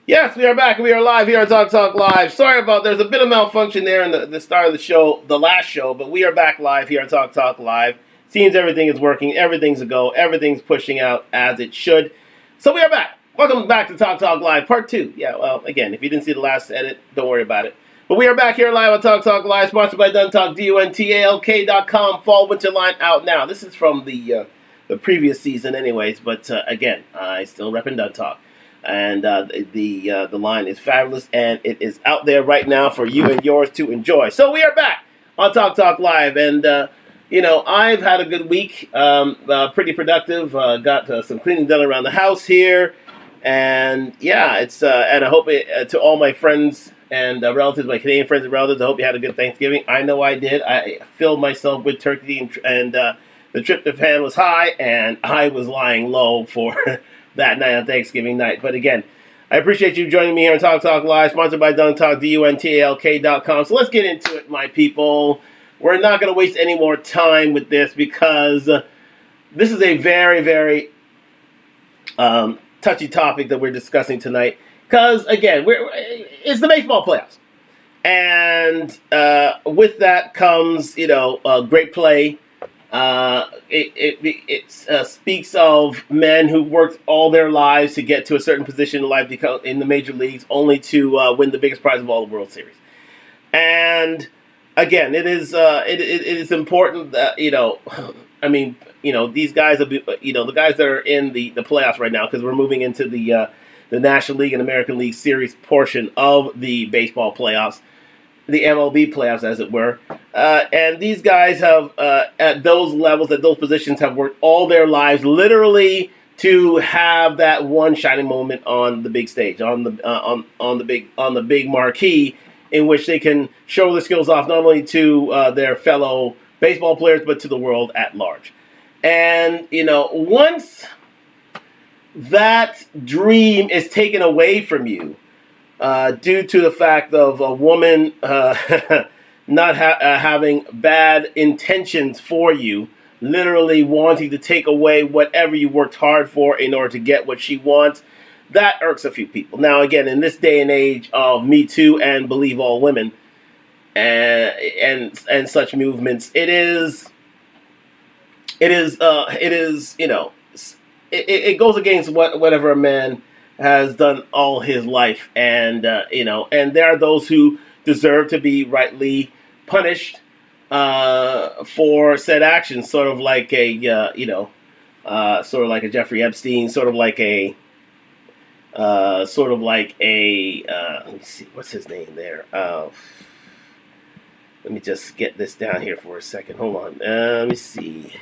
Yes, we are back. We are live here on Talk Talk Live. Sorry about there's a bit of malfunction there in the start of the show, the last show, but we are back live here on Talk Talk Live. Seems everything is working, everything's a go, everything's pushing out as it should. So we are back. Welcome back to Talk Talk Live, part 2. Yeah, well, again, if you didn't see the last edit, don't worry about it. But we are back here live on Talk Talk Live, sponsored by DunTalk, DUNTALK.com. Fall winter line out now. This is from the previous season, anyways. But again, I still repping DunTalk. And the line is fabulous, and it is out there right now for you and yours to enjoy. So we are back on Talk Talk Live, and I've had a good week, pretty productive. Got some cleaning done around the house here, and yeah, it's and I hope to all my friends and relatives, my Canadian friends and relatives, I hope you had a good Thanksgiving. I know I did. I filled myself with turkey, and the tryptophan was high, and I was lying low for that night on Thanksgiving night. But again, I appreciate you joining me here on Talk Talk Live, sponsored by DunTalk, DUNTALK.com. So let's get into it, my people. We're not going to waste any more time with this because this is a very, very touchy topic that we're discussing tonight. Because, again, it's the baseball playoffs. And with that comes, great play. It speaks of men who worked all their lives to get to a certain position in life in the major leagues, only to win the biggest prize of all, the World Series. And again, it is important that these guys will be, the guys that are in the playoffs right now, because we're moving into the National League and American League Series portion of the baseball playoffs. The MLB playoffs, as it were. And these guys have, at those levels, at those positions, have worked all their lives, literally, to have that one shining moment on the big stage, on the big marquee, in which they can show their skills off not only to their fellow baseball players, but to the world at large. And once that dream is taken away from you, due to the fact of a woman not having bad intentions for you, literally wanting to take away whatever you worked hard for in order to get what she wants, that irks a few people. Now, again, in this day and age of Me Too and Believe All Women and such movements, it goes against whatever a man has done all his life, and there are those who deserve to be rightly punished for said actions, sort of like a Jeffrey Epstein, sort of like a let me see, what's his name there? Let me just get this down here for a second. Hold on. Let me see.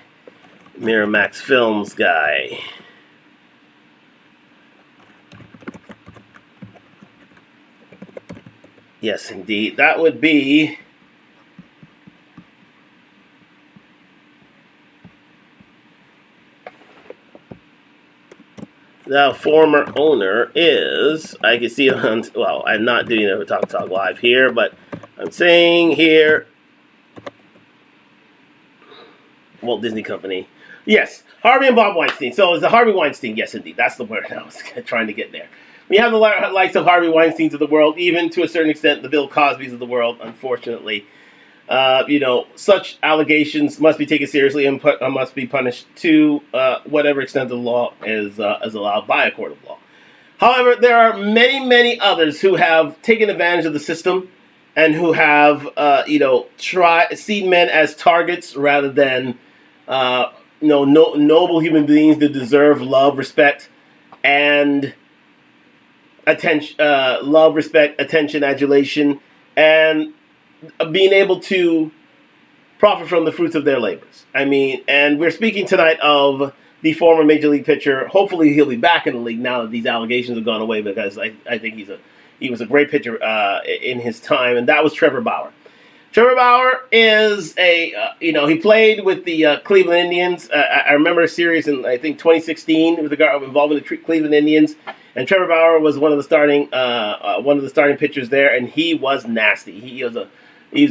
Miramax Films guy. Yes, indeed. That would be the former owner is, I can see on, well, I'm not doing it with Talk Live here, but I'm saying here, Walt Disney Company. Yes, Harvey and Bob Weinstein. So it's the Harvey Weinstein. Yes, indeed. That's the word I was trying to get there. We have the likes of Harvey Weinsteins of the world, even to a certain extent the Bill Cosbys of the world, unfortunately. Such allegations must be taken seriously and must be punished to whatever extent the law is allowed by a court of law. However, there are many, many others who have taken advantage of the system and who have, seen men as targets rather than, noble human beings that deserve love, respect, and attention, adulation, and being able to profit from the fruits of their labors. I mean, and we're speaking tonight of the former Major League pitcher. Hopefully he'll be back in the league now that these allegations have gone away, because I think he was a great pitcher in his time, and that was Trevor Bauer. Trevor Bauer is he played with the Cleveland Indians. I remember a series in, I think, 2016 with regard involving the Cleveland Indians. And Trevor Bauer was one of the starting pitchers there, and he was nasty. He was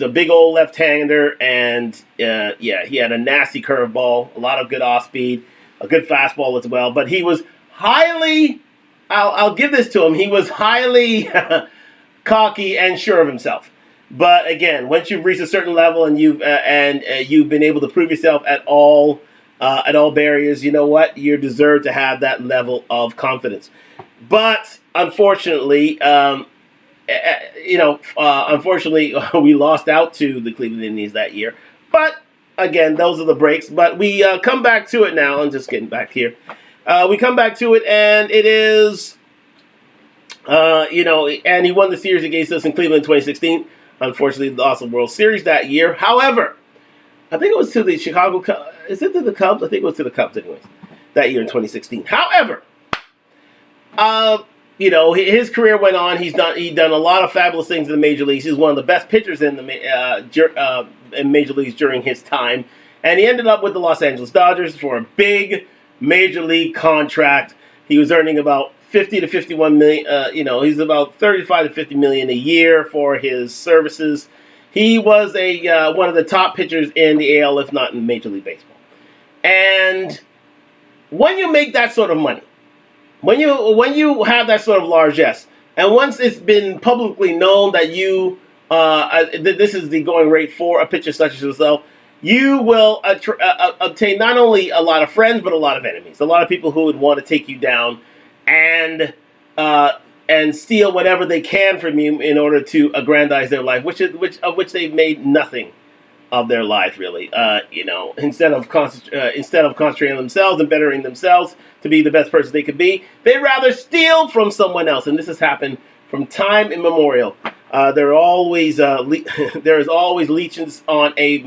a big old left-hander, and he had a nasty curveball, a lot of good off speed, a good fastball as well. But he was highly I'll give this to him. He was highly cocky and sure of himself. But again, once you've reached a certain level and you've been able to prove yourself at all barriers, you know what? You deserve to have that level of confidence. But unfortunately, we lost out to the Cleveland Indians that year. But again, those are the breaks. But we come back to it now. I'm just getting back here. We come back to it, and it is, and he won the series against us in Cleveland in 2016. Unfortunately, lost the World Series that year. However, I think it was to the Chicago Cubs. Is it to the Cubs? I think it was to the Cubs anyways, that year in 2016. However, his career went on. He's done a lot of fabulous things in the major leagues. He's one of the best pitchers in in major leagues during his time, and he ended up with the Los Angeles Dodgers for a big major league contract. He was earning about 50 to 51 million. He's about 35 to 50 million a year for his services. He was one of the top pitchers in the AL, if not in Major League Baseball. And when you make that sort of money, when you have that sort of largesse, and once it's been publicly known that this is the going rate for a pitcher such as yourself, you will obtain not only a lot of friends but a lot of enemies. A lot of people who would want to take you down and steal whatever they can from you in order to aggrandize their life, which they've made nothing of their life really. Instead of concentrating on themselves and bettering themselves to be the best person they could be, they'd rather steal from someone else, and this has happened from time immemorial. There is always leeches on a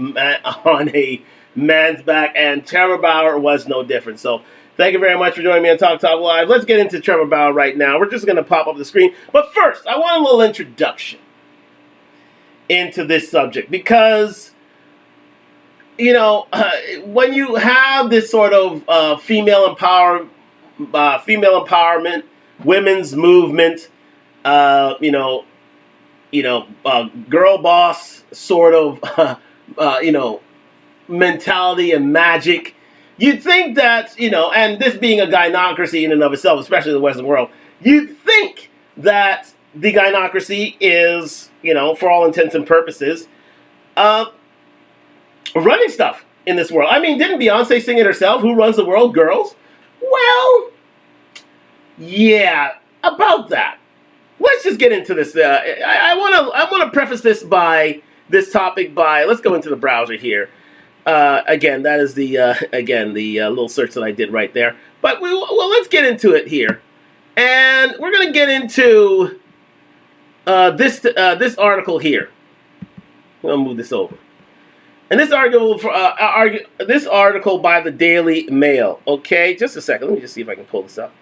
man's back, and Trevor Bauer was no different. So thank you very much for joining me on Talk Live. Let's get into Trevor Bauer right now. We're just going to pop up the screen. But first, I want a little introduction into this subject because, when you have this sort of female empowerment, women's movement, girl boss sort of, mentality and magic, you'd think that, and this being a gynocracy in and of itself, especially in the Western world, you'd think that the gynocracy is, for all intents and purposes, running stuff in this world. I mean, didn't Beyonce sing it herself? Who runs the world? Girls? Well, yeah, about that. Let's just get into this. I want to preface this topic by, let's go into the browser here. Again, that is the little search that I did right there. But let's get into it here, and we're going to get into this article here. I'm going to move this over, and this article by the Daily Mail. Okay, just a second. Let me just see if I can pull this up.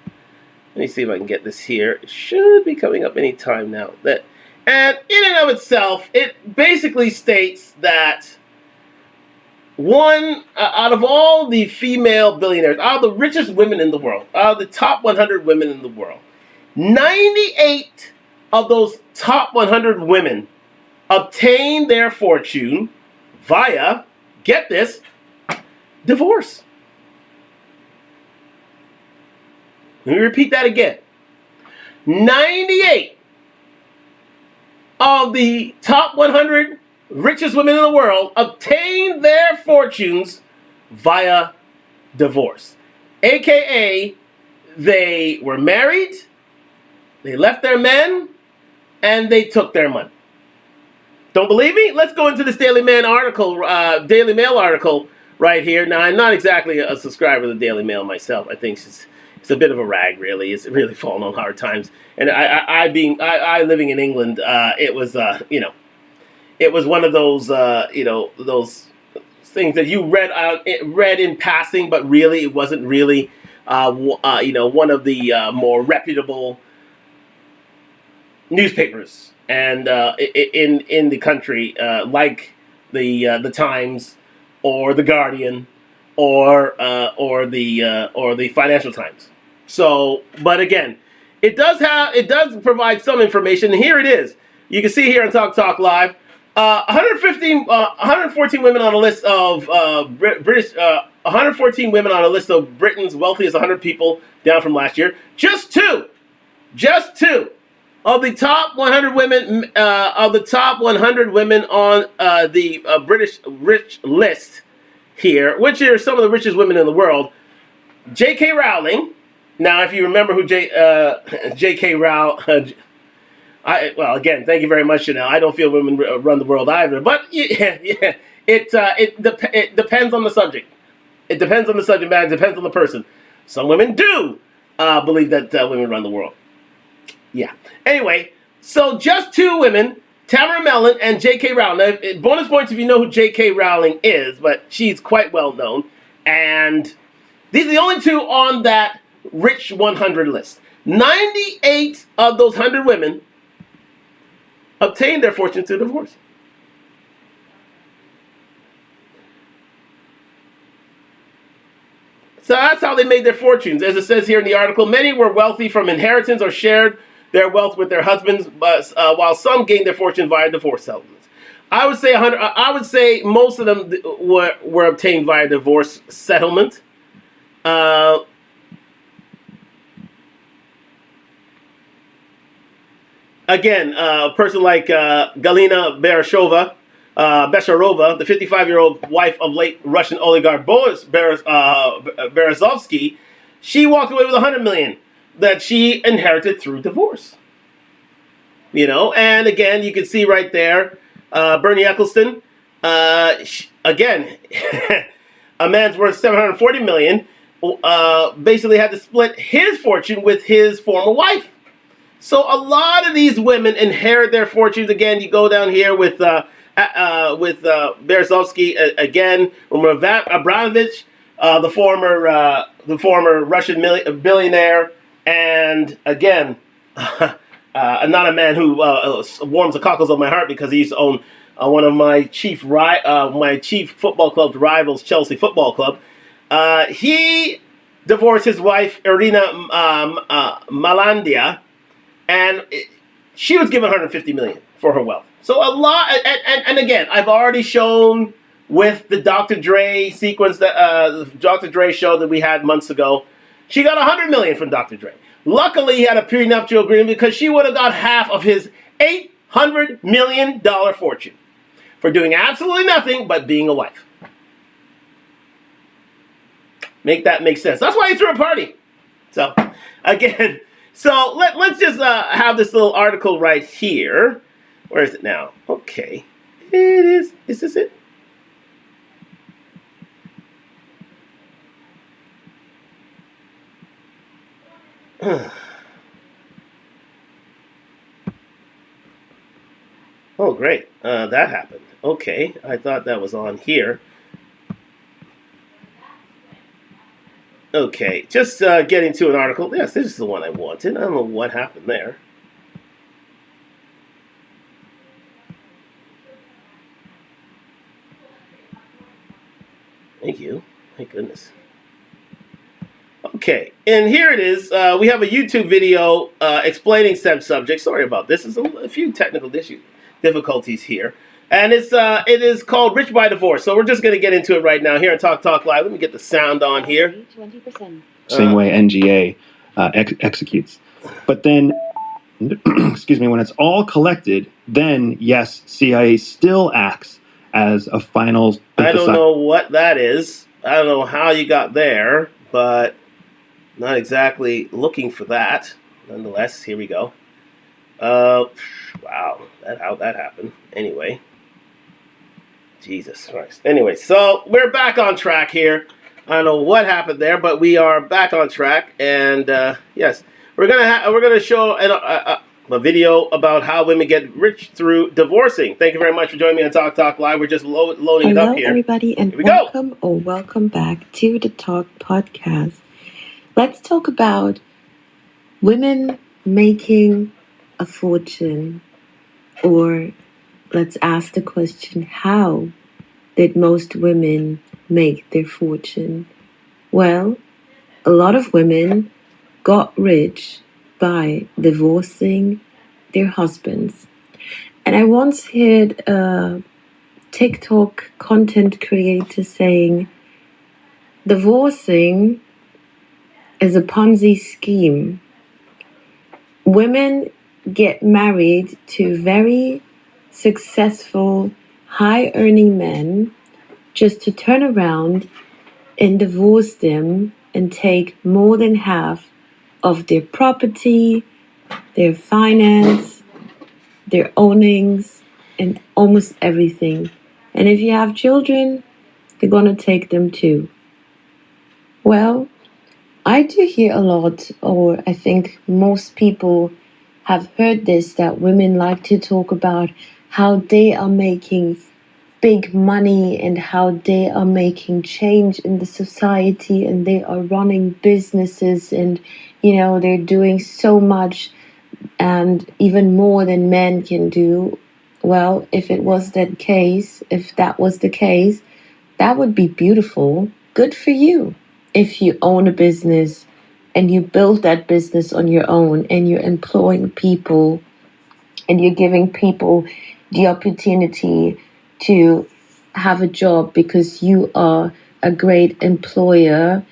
Let me see if I can get this here. It should be coming up any time now. And in and of itself, it basically states that out of all the female billionaires, out of the richest women in the world, out of the top 100 women in the world, 98 of those top 100 women obtained their fortune via, get this, divorce. Let me repeat that again. 98 of the top 100 richest women in the world obtained their fortunes via divorce. AKA, they were married, they left their men, and they took their money. Don't believe me? Let's go into this Daily Mail article right here. Now, I'm not exactly a subscriber to the Daily Mail myself. I think it's a bit of a rag, really. It's really fallen on hard times. And I living in England, it was one of those those things that you read in passing, but really it wasn't really one of the more reputable newspapers and in the country, like the Times or the Guardian or the Financial Times. So, but again, it does provide some information. And here it is. You can see here on Talk Live, 114 women on a list of British. 114 women on a list of Britain's wealthiest 100 people, down from last year. Just two Just two of the top 100 women on the British rich list here, which are some of the richest women in the world. J.K. Rowling. Now, if you remember who J.K. Rowling, well, again, thank you very much, Chanel. I don't feel women run the world either, but it depends on the subject. It depends on the subject matter. It depends on the person. Some women do believe that women run the world. Yeah. Anyway, so just two women, Tamara Mellon and J.K. Rowling. Now, bonus points if you know who J.K. Rowling is, but she's quite well known. And these are the only two on that Rich 100 list. 98 of those 100 women obtained their fortune through divorce. So that's how they made their fortunes. As it says here in the article, many were wealthy from inheritance or shared their wealth with their husbands, but while some gained their fortune via divorce settlements. I would say most of them were obtained via divorce settlement. Again, a person like Galina Bereshova, the 55-year-old wife of late Russian oligarch Boris Berezovsky, she walked away with $100 million that she inherited through divorce. And again, you can see right there, Bernie Eccleston, again, a man's worth $740 million, basically had to split his fortune with his former wife. So a lot of these women inherit their fortunes. Again, you go down here with Berezovsky again, Abramovich, the former Russian billionaire, and again, not a man who warms the cockles of my heart because he used to own one of my chief football club's rivals, Chelsea Football Club. He divorced his wife Irina Malandia, and she was given $150 million for her wealth. So a lot, and again, I've already shown with the Dr. Dre sequence that the Dr. Dre show that we had months ago, she got $100 million from Dr. Dre. Luckily, he had a prenuptial agreement because she would have got half of his $800 million fortune for doing absolutely nothing but being a wife. Make that make sense. That's why he threw a party. So, again, let's just have this little article right here. Where is it now? Okay. It is. Is this it? Oh, great. That happened. Okay. I thought that was on here. Okay. Just getting to an article. Yes, this is the one I wanted. I don't know what happened there. Thank you. Thank goodness. Okay, and here it is. We have a YouTube video explaining said subject. Sorry about this. There's a few technical difficulties here. And it is called Rich by Divorce. So we're just going to get into it right now here on Talk Live. Let me get the sound on here. 20%. Same way NGA executes. But then, excuse me, when it's all collected, then, yes, CIA still acts as a final... I don't know what that is. I don't know how you got there, but not exactly looking for that. Nonetheless, here we go. Wow, how that happened. Anyway. Jesus Christ. Anyway, so we're back on track here. I don't know what happened there, but we are back on track. And yes, we're gonna show a video about how women get rich through divorcing. Thank you very much for joining me on Talk Live. We're just loading it up here. Hello, everybody, and welcome back to the Talk Podcast. Let's talk about women making a fortune, or let's ask the question, how did most women make their fortune? Well, a lot of women got rich by divorcing their husbands. And I once heard a TikTok content creator saying, divorcing is a Ponzi scheme. women get married to very successful, high-earning men just to turn around and divorce them and take more than half of their property, their finance, their ownings, and almost everything. And if you have children, they're going to take them too. Well, I do hear a lot, or I think most people have heard this, that women like to talk about how they are making big money and how they are making change in the society and they are running businesses and, they're doing so much and even more than men can do. Well, if that was the case, that would be beautiful. Good for you. If you own a business and you build that business on your own and you're employing people and you're giving people the opportunity to have a job because you are a great employer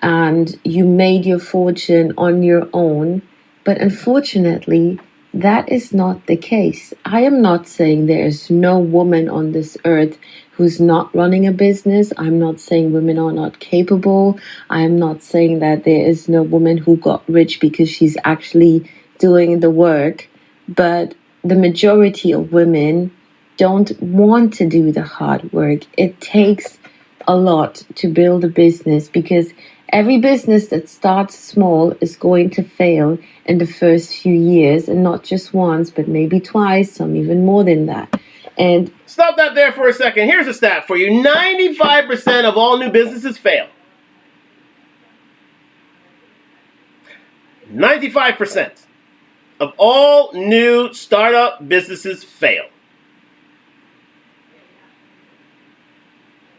and you made your fortune on your own. But unfortunately, that is not the case. I am not saying there is no woman on this earth who's not running a business. I'm not saying women are not capable. I am not saying that there is no woman who got rich because she's actually doing the work. But the majority of women don't want to do the hard work. It takes a lot to build a business because every business that starts small is going to fail in the first few years, and not just once, but maybe twice, some even more than that. And stop that there for a second. Here's a stat for you. 95% of all new businesses fail. 95% of all new startup businesses fail.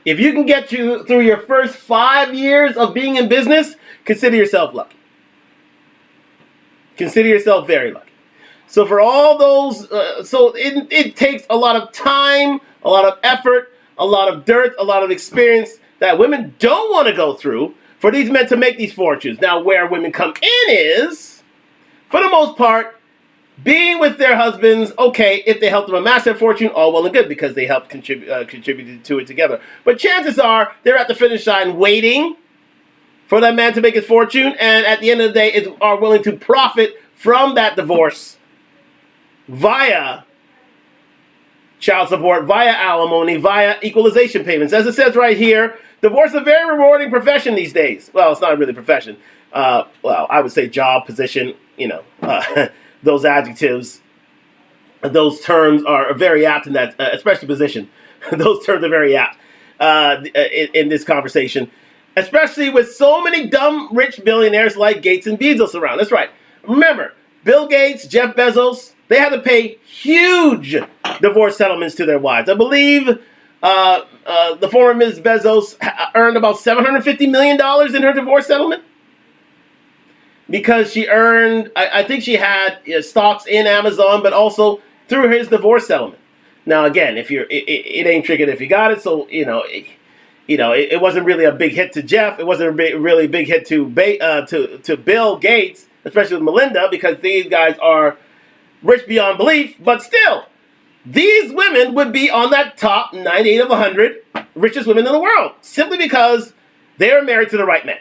If you can get through your first 5 years of being in business, consider yourself lucky. Consider yourself very lucky. So for all those, it takes a lot of time, a lot of effort, a lot of dirt, a lot of experience that women don't want to go through for these men to make these fortunes. Now, where women come in is, for the most part, being with their husbands. Okay, if they help them amass their fortune, all well and good, because they helped contribute to it together. But chances are they're at the finish line waiting for that man to make his fortune, and at the end of the day are willing to profit from that divorce via child support, via alimony, via equalization payments. As it says right here, divorce is a very rewarding profession these days. Well, it's not really a profession. I would say job, position, those adjectives, those terms are very apt in that, especially position. Those terms are very apt in this conversation, especially with so many dumb, rich billionaires like Gates and Bezos around. That's right. Remember, Bill Gates, Jeff Bezos, they had to pay huge divorce settlements to their wives. I believe the former Ms. Bezos earned about $750 million in her divorce settlement, because she earned, I think she had stocks in Amazon, but also through his divorce settlement. Now, again, if it ain't tricking if you got it. So it wasn't really a big hit to Jeff. It wasn't a really big hit to Bill Gates, especially with Melinda, because these guys are rich beyond belief. But still, these women would be on that top 98 of 100 richest women in the world, simply because they are married to the right man.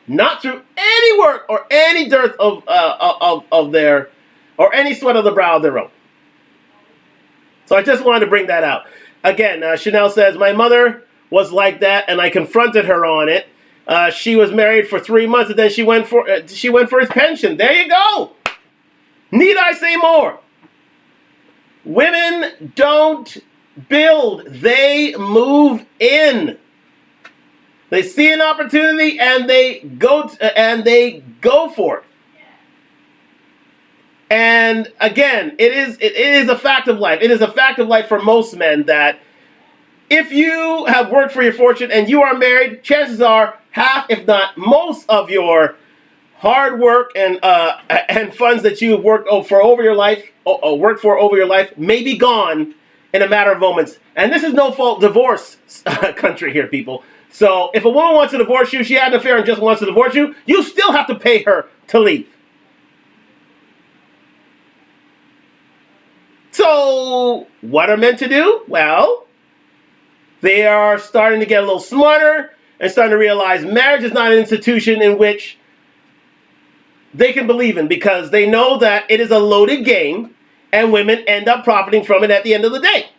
Not through any work or any dearth of their, or any sweat of the brow of their own. So I just wanted to bring that out. Again, Chanel says, my mother was like that, and I confronted her on it. She was married for 3 months, and then she went for his pension. There you go. Need I say more? Women don't build; they move in. They see an opportunity and they go for it. And again, it is a fact of life. It is a fact of life for most men that if you have worked for your fortune and you are married, chances are half, if not most, of your hard work and funds that you have worked for over your life may be gone in a matter of moments. And this is no fault divorce country here, people. So if a woman wants to divorce you, she had an affair and just wants to divorce you, you still have to pay her to leave. So what are men to do? Well, they are starting to get a little smarter and starting to realize marriage is not an institution in which they can believe in, because they know that it is a loaded game and women end up profiting from it at the end of the day.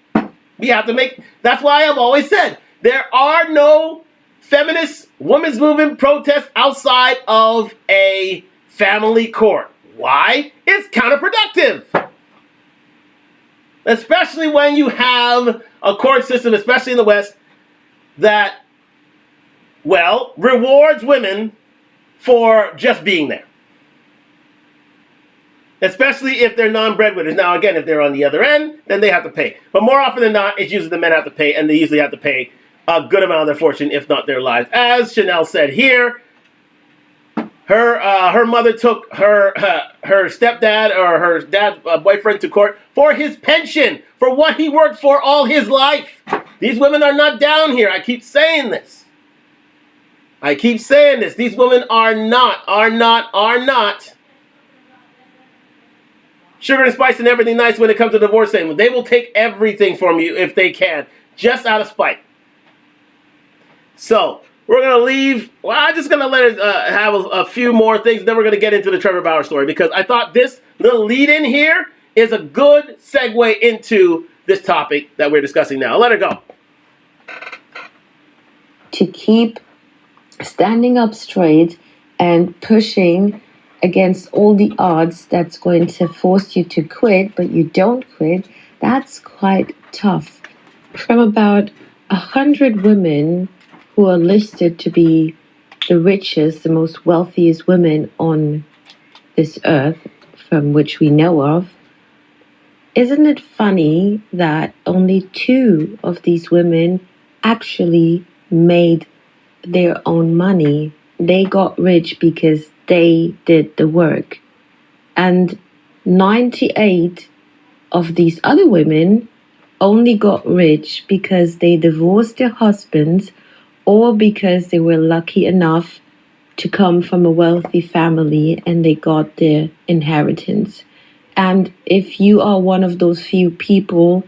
We have to that's why I've always said there are no feminist women's movement protests outside of a family court. Why? It's counterproductive. Especially when you have a court system, especially in the West, that, well, rewards women for just being there. Especially if they're non-breadwinners. Now, again, if they're on the other end, then they have to pay. But more often than not, it's usually the men have to pay, and they usually have to pay a good amount of their fortune, if not their lives. As Chanel said here, her mother took her stepdad or her dad's boyfriend to court for his pension, for what he worked for all his life. These women are not down here. I keep saying this. These women are not sugar and spice and everything nice when it comes to divorce settlement. They will take everything from you if they can, just out of spite. So, we're going to leave. Well, I'm just going to let it have a few more things. Then we're going to get into the Trevor Bauer story, because I thought this little lead in here is a good segue into this topic that we're discussing now. I'll let her go. To keep standing up straight and pushing against all the odds that's going to force you to quit, but you don't quit, that's quite tough. From about 100 women who are listed to be the richest, the most wealthiest women on this earth, from which we know of, isn't it funny that only 2 of these women actually made their own money? They got rich because they did the work. And 98 of these other women only got rich because they divorced their husbands, or because they were lucky enough to come from a wealthy family and they got their inheritance. And if you are one of those few people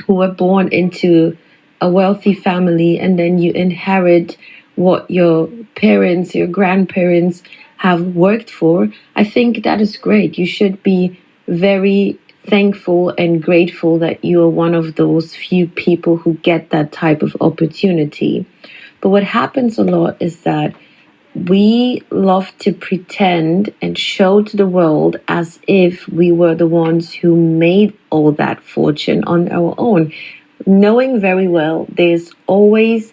who were born into a wealthy family and then you inherit what your parents, your grandparents have worked for, I think that is great. You should be very thankful and grateful that you are one of those few people who get that type of opportunity. But what happens a lot is that we love to pretend and show to the world as if we were the ones who made all that fortune on our own, knowing very well there's always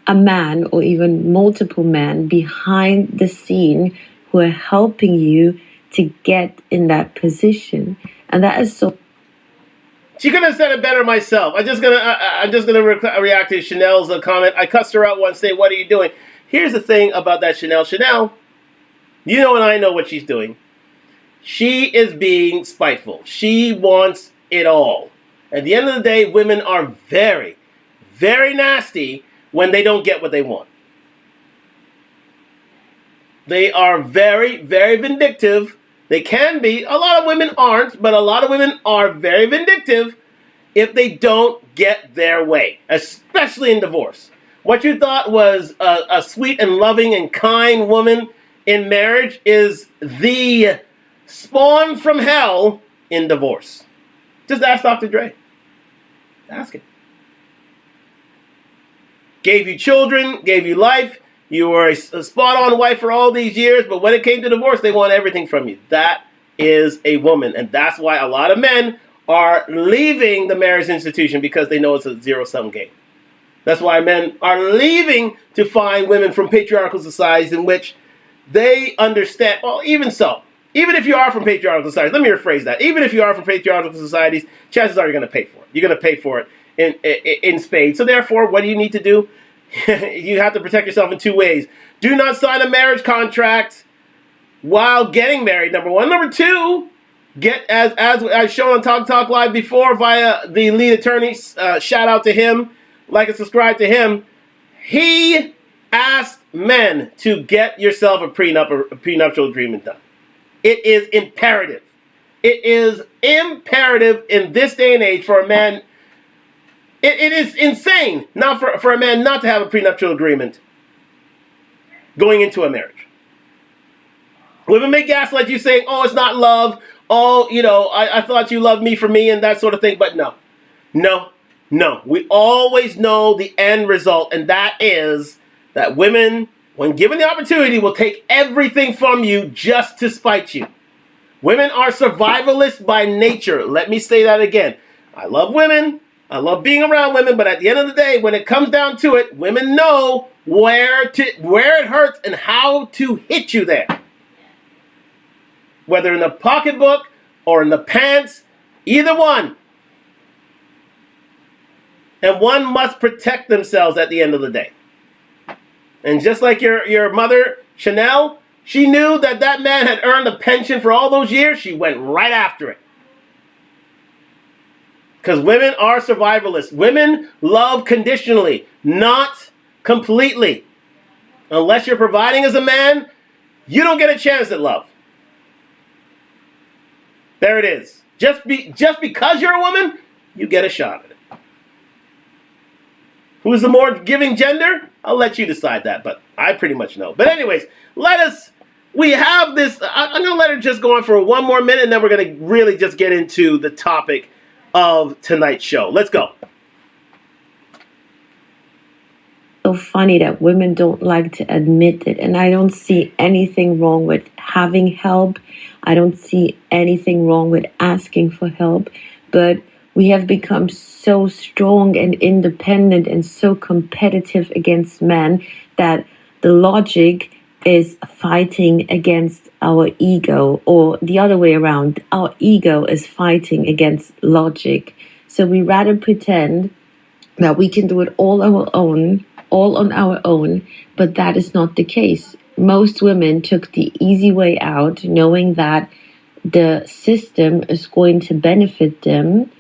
a man or even multiple men behind the scene who are helping you to get in that position. And that is so. She could have said it better myself. I'm just gonna react to Chanel's comment. I cussed her out once, saying, "What are you doing?" Here's the thing about that Chanel. Chanel, you know and I know what she's doing. She is being spiteful. She wants it all. At the end of the day, women are very, very nasty when they don't get what they want. They are very, very vindictive. They can be. A lot of women aren't, but a lot of women are very vindictive if they don't get their way, especially in divorce. What you thought was a sweet and loving and kind woman in marriage is the spawn from hell in divorce. Just ask Dr. Dre. Ask him. Gave you children, gave you life. You were a spot-on wife for all these years, but when it came to divorce, they want everything from you. That is a woman, and that's why a lot of men are leaving the marriage institution, because they know it's a zero-sum game. That's why men are leaving to find women from patriarchal societies in which they understand. Well, even so, even if you are from patriarchal societies, let me rephrase that. Even if you are from patriarchal societies, chances are you're going to pay for it. You're going to pay for it in spades. So therefore, what do you need to do? You have to protect yourself in 2 ways. Do not sign a marriage contract while getting married, number 1. Number 2, get as I've shown on Talk Live before via the lead attorney, shout out to him, like and subscribe to him. He asked men to get yourself a prenup or a prenuptial agreement done. It is imperative. It is imperative in this day and age for a man. It is insane not for a man not to have a prenuptial agreement going into a marriage. Women may gaslight you saying, oh, it's not love. Oh, I thought you loved me for me and that sort of thing. But no. We always know the end result. And that is that women, when given the opportunity, will take everything from you just to spite you. Women are survivalists by nature. Let me say that again. I love women. I love being around women. But at the end of the day, when it comes down to it, women know where it hurts and how to hit you there. Whether in the pocketbook or in the pants, either one. And one must protect themselves at the end of the day. And just like your mother, Chanel, she knew that man had earned a pension for all those years. She went right after it. Because women are survivalists. Women love conditionally, not completely. Unless you're providing as a man, you don't get a chance at love. There it is. Just because you're a woman, you get a shot at it. Who's the more giving gender? I'll let you decide that, but I pretty much know. But anyways, we have this, I'm going to let her just go on for one more minute, and then we're going to really just get into the topic of tonight's show. Let's go. So funny that women don't like to admit it, and I don't see anything wrong with having help. I don't see anything wrong with asking for help, but we have become so strong and independent and so competitive against men that the logic is fighting against our ego, or the other way around. Our ego is fighting against logic. So we rather pretend that we can do it all on our own, but that is not the case. Most women took the easy way out, knowing that the system is going to benefit them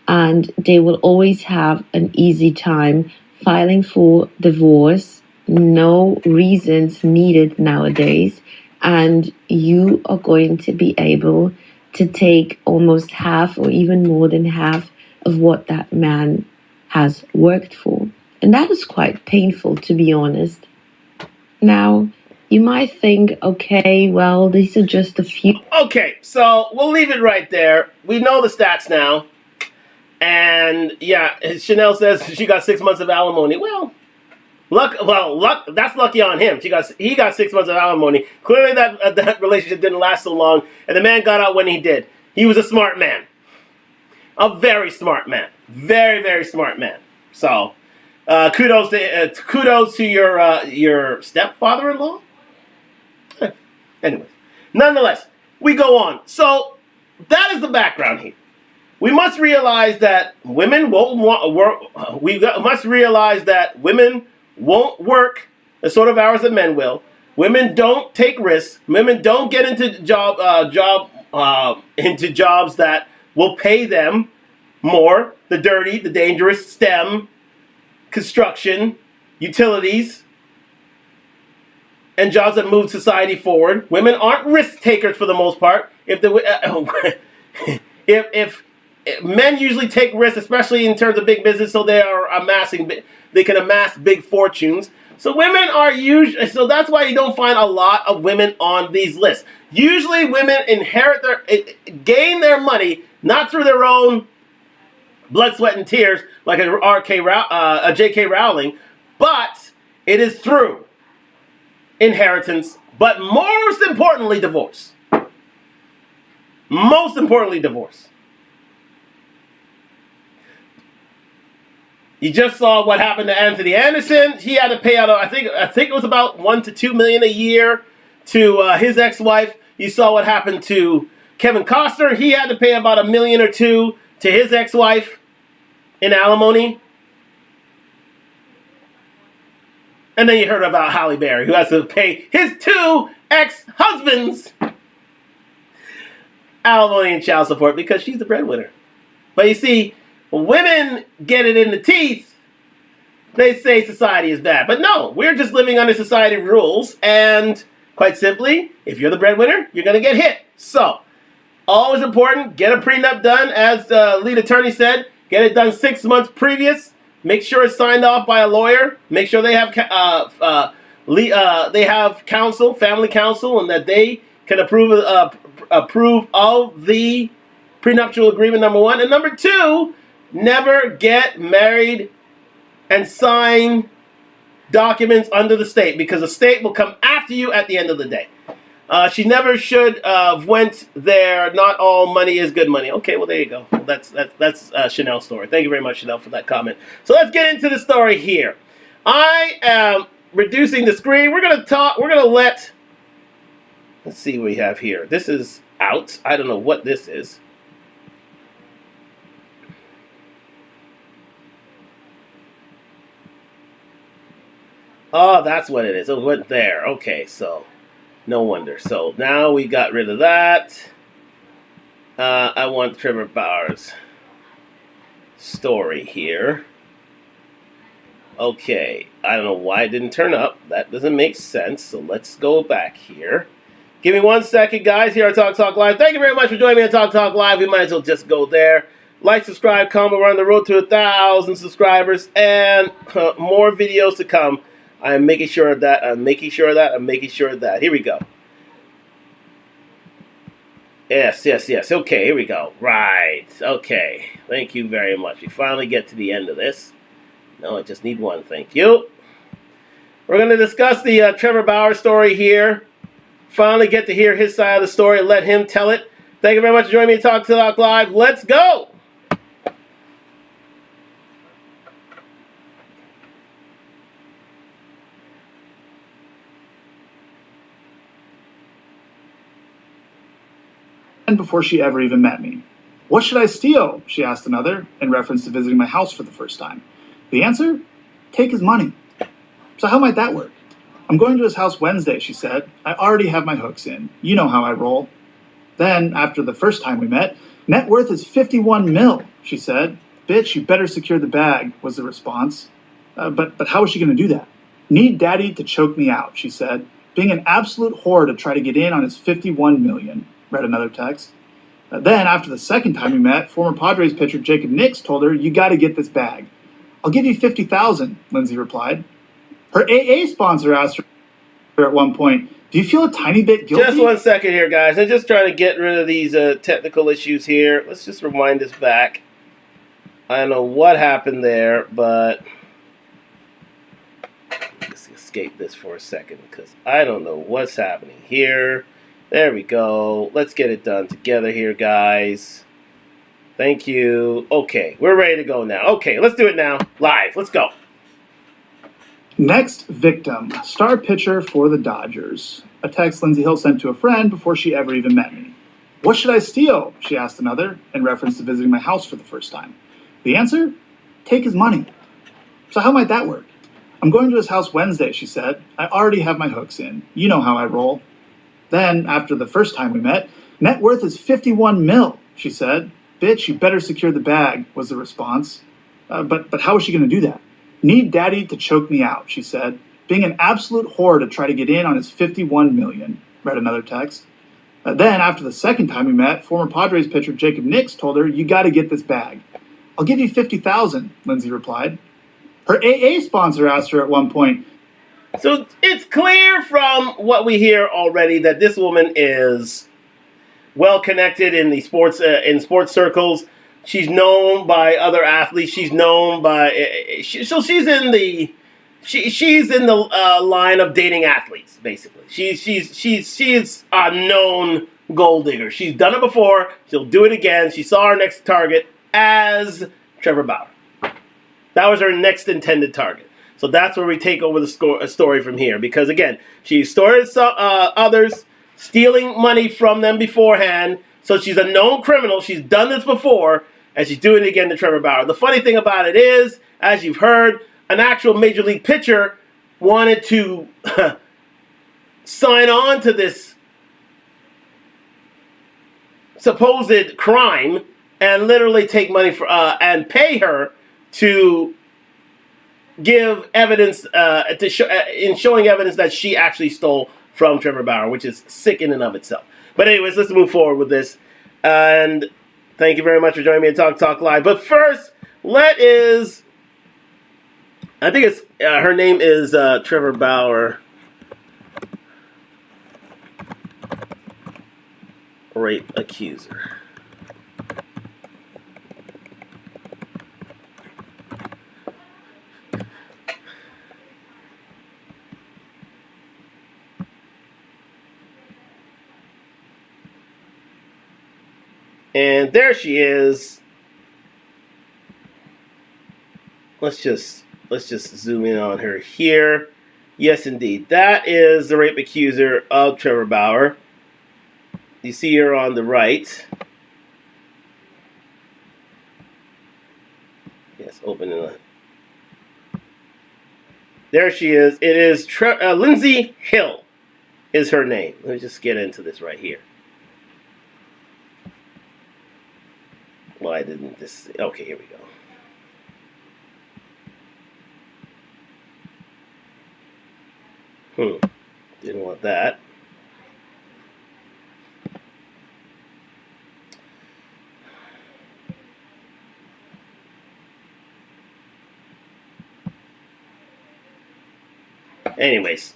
and they will always have an easy time filing for divorce. No reasons needed nowadays, and you are going to be able to take almost half or even more than half of what that man has worked for. And that is quite painful, to be honest. Now, you might think, okay, well, these are just a few. Okay, so we'll leave it right there. We know the stats now. And yeah, Chanel says she got 6 months of alimony. Well, luck. That's lucky on him. He got 6 months of alimony. Clearly, that relationship didn't last so long, and the man got out when he did. He was a smart man, a very smart man, very, very smart man. So, kudos to your stepfather-in-law. Anyways, nonetheless, we go on. So that is the background here. We must realize that women won't work. Must realize that women won't work the sort of hours that men will. Women don't take risks. Women don't get into jobs that will pay them more. The dirty, the dangerous, STEM, construction, utilities, and jobs that move society forward. Women aren't risk takers for the most part. If men usually take risks, especially in terms of big business, so they can amass big fortunes. So women are usually, so that's why you don't find a lot of women on these lists. Usually women gain their money, not through their own blood, sweat, and tears, like a J.K. Rowling, but it is through inheritance, but most importantly, divorce. Most importantly, divorce. You just saw what happened to Anthony Anderson. He had to pay out, I think it was about $1 to $2 million a year to his ex-wife. You saw what happened to Kevin Costner. He had to pay about $1 million or $2 million to his ex-wife in alimony. And then you heard about Halle Berry, who has to pay his 2 ex-husbands alimony and child support because she's the breadwinner. But you see, when women get it in the teeth, they say society is bad. But no, we're just living under society rules. And quite simply, if you're the breadwinner, you're going to get hit. So, Always important. Get a prenup done, as the lead attorney said. Get it done 6 months previous. Make sure it's signed off by a lawyer. Make sure they have counsel, family counsel, and that they can approve of the prenuptial agreement, number one. And number two, never get married and sign documents under the state, because the state will come after you at the end of the day. She never should have went there. Not all money is good money. Okay, well, there you go. That's Chanel's story. Thank you very much, Chanel, for that comment. So let's get into the story here. I am reducing the screen. We're going to let's see what we have here. This is out. I don't know what this is. Oh, that's what it is. It went there. Okay, so no wonder. So now we got rid of that. I want Trevor Bauer's story here. Okay, I don't know why it didn't turn up. That doesn't make sense. So let's go back here. Give me 1 second, guys, here at Talk Talk Live. Thank you very much for joining me at Talk Talk Live. We might as well just go there. Like, subscribe, comment. We're on the road to 1,000 subscribers and more videos to come. I'm making sure of that. I'm making sure of that. Here we go. Yes. Okay, here we go. Right. Okay. Thank you very much. We finally get to the end of this. No, I just need one. Thank you. We're going to discuss the Trevor Bauer story here. Finally get to hear his side of the story and let him tell it. Thank you very much for joining me at Talk Talk Live. Let's go. Before she ever even met me. What should I steal? She asked another, in reference to visiting my house for the first time. The answer? Take his money. So how might that work? I'm going to his house Wednesday, she said. I already have my hooks in. You know how I roll. Then, after the first time we met, net worth is 51 mil, she said. Bitch, you better secure the bag, was the response. But how is she going to do that? Need daddy to choke me out, she said. Being an absolute whore to try to get in on his 51 million. Read another text. Then, after the second time we met, former Padres pitcher Jacob Nix told her, you got to get this bag. I'll give you $50,000, Lindsay replied. Her AA sponsor asked her at one point, do you feel a tiny bit guilty? Just 1 second here, guys. I'm just trying to get rid of these technical issues here. Let's just rewind this back. I don't know what happened there, but let's escape this for a second because I don't know what's happening here. There we go. Let's get it done together here, guys. Thank you. Okay, we're ready to go now. Okay, let's do it now. Live. Let's go. Next victim, star pitcher for the Dodgers. A text Lindsay Hill sent to a friend before she ever even met me. What should I steal? She asked another, in reference to visiting my house for the first time. The answer? Take his money. So how might that work? I'm going to his house Wednesday, she said. I already have my hooks in. You know how I roll. Then, after the first time we met, net worth is 51 mil, she said. Bitch, you better secure the bag, was the response. But how is she going to do that? Need daddy to choke me out, she said. Being an absolute whore to try to get in on his 51 million, read another text. Then, after the second time we met, former Padres pitcher Jacob Nix told her, you got to get this bag. I'll give you $50,000, Lindsay replied. Her AA sponsor asked her at one point. So it's clear from what we hear already that this woman is well connected in the sports circles. She's known by other athletes. She's known by she's in the line of dating athletes. Basically, she's a known gold digger. She's done it before. She'll do it again. She saw her next target as Trevor Bauer. That was her next intended target. So that's where we take over the story from here. Because, again, she extorted others, stealing money from them beforehand. So she's a known criminal. She's done this before, and she's doing it again to Trevor Bauer. The funny thing about it is, as you've heard, an actual Major League pitcher wanted to sign on to this supposed crime and literally take money and pay her to give evidence in showing evidence that she actually stole from Trevor Bauer, which is sick in and of itself. But anyways, let's move forward with this. And thank you very much for joining me at Talk Live. But first, I think it's, her name is Trevor Bauer. Rape accuser. And there she is. Let's just zoom in on her here. Yes, indeed. That is the rape accuser of Trevor Bauer. You see her on the right. Yes, open it. There she is. It is Lindsay Hill is her name. Let me just get into this right here. Why didn't this... Okay, here we go. Didn't want that. Anyways,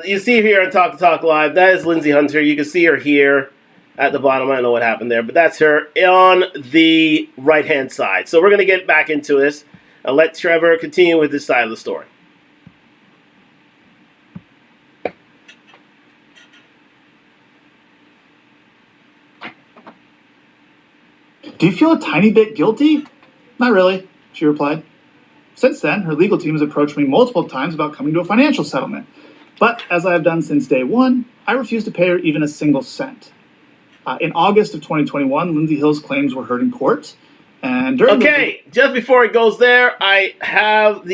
you see here on Talk Live, that is Lindsay Hunter. You can see her here at the bottom. I don't know what happened there, but that's her on the right-hand side. So we're going to get back into this and let Trevor continue with this side of the story. Do you feel a tiny bit guilty? Not really, she replied. Since then, her legal team has approached me multiple times about coming to a financial settlement. But as I have done since day one, I refuse to pay her even a single cent. In August of 2021, Lindsay Hill's claims were heard in court. And during just before it goes there, I have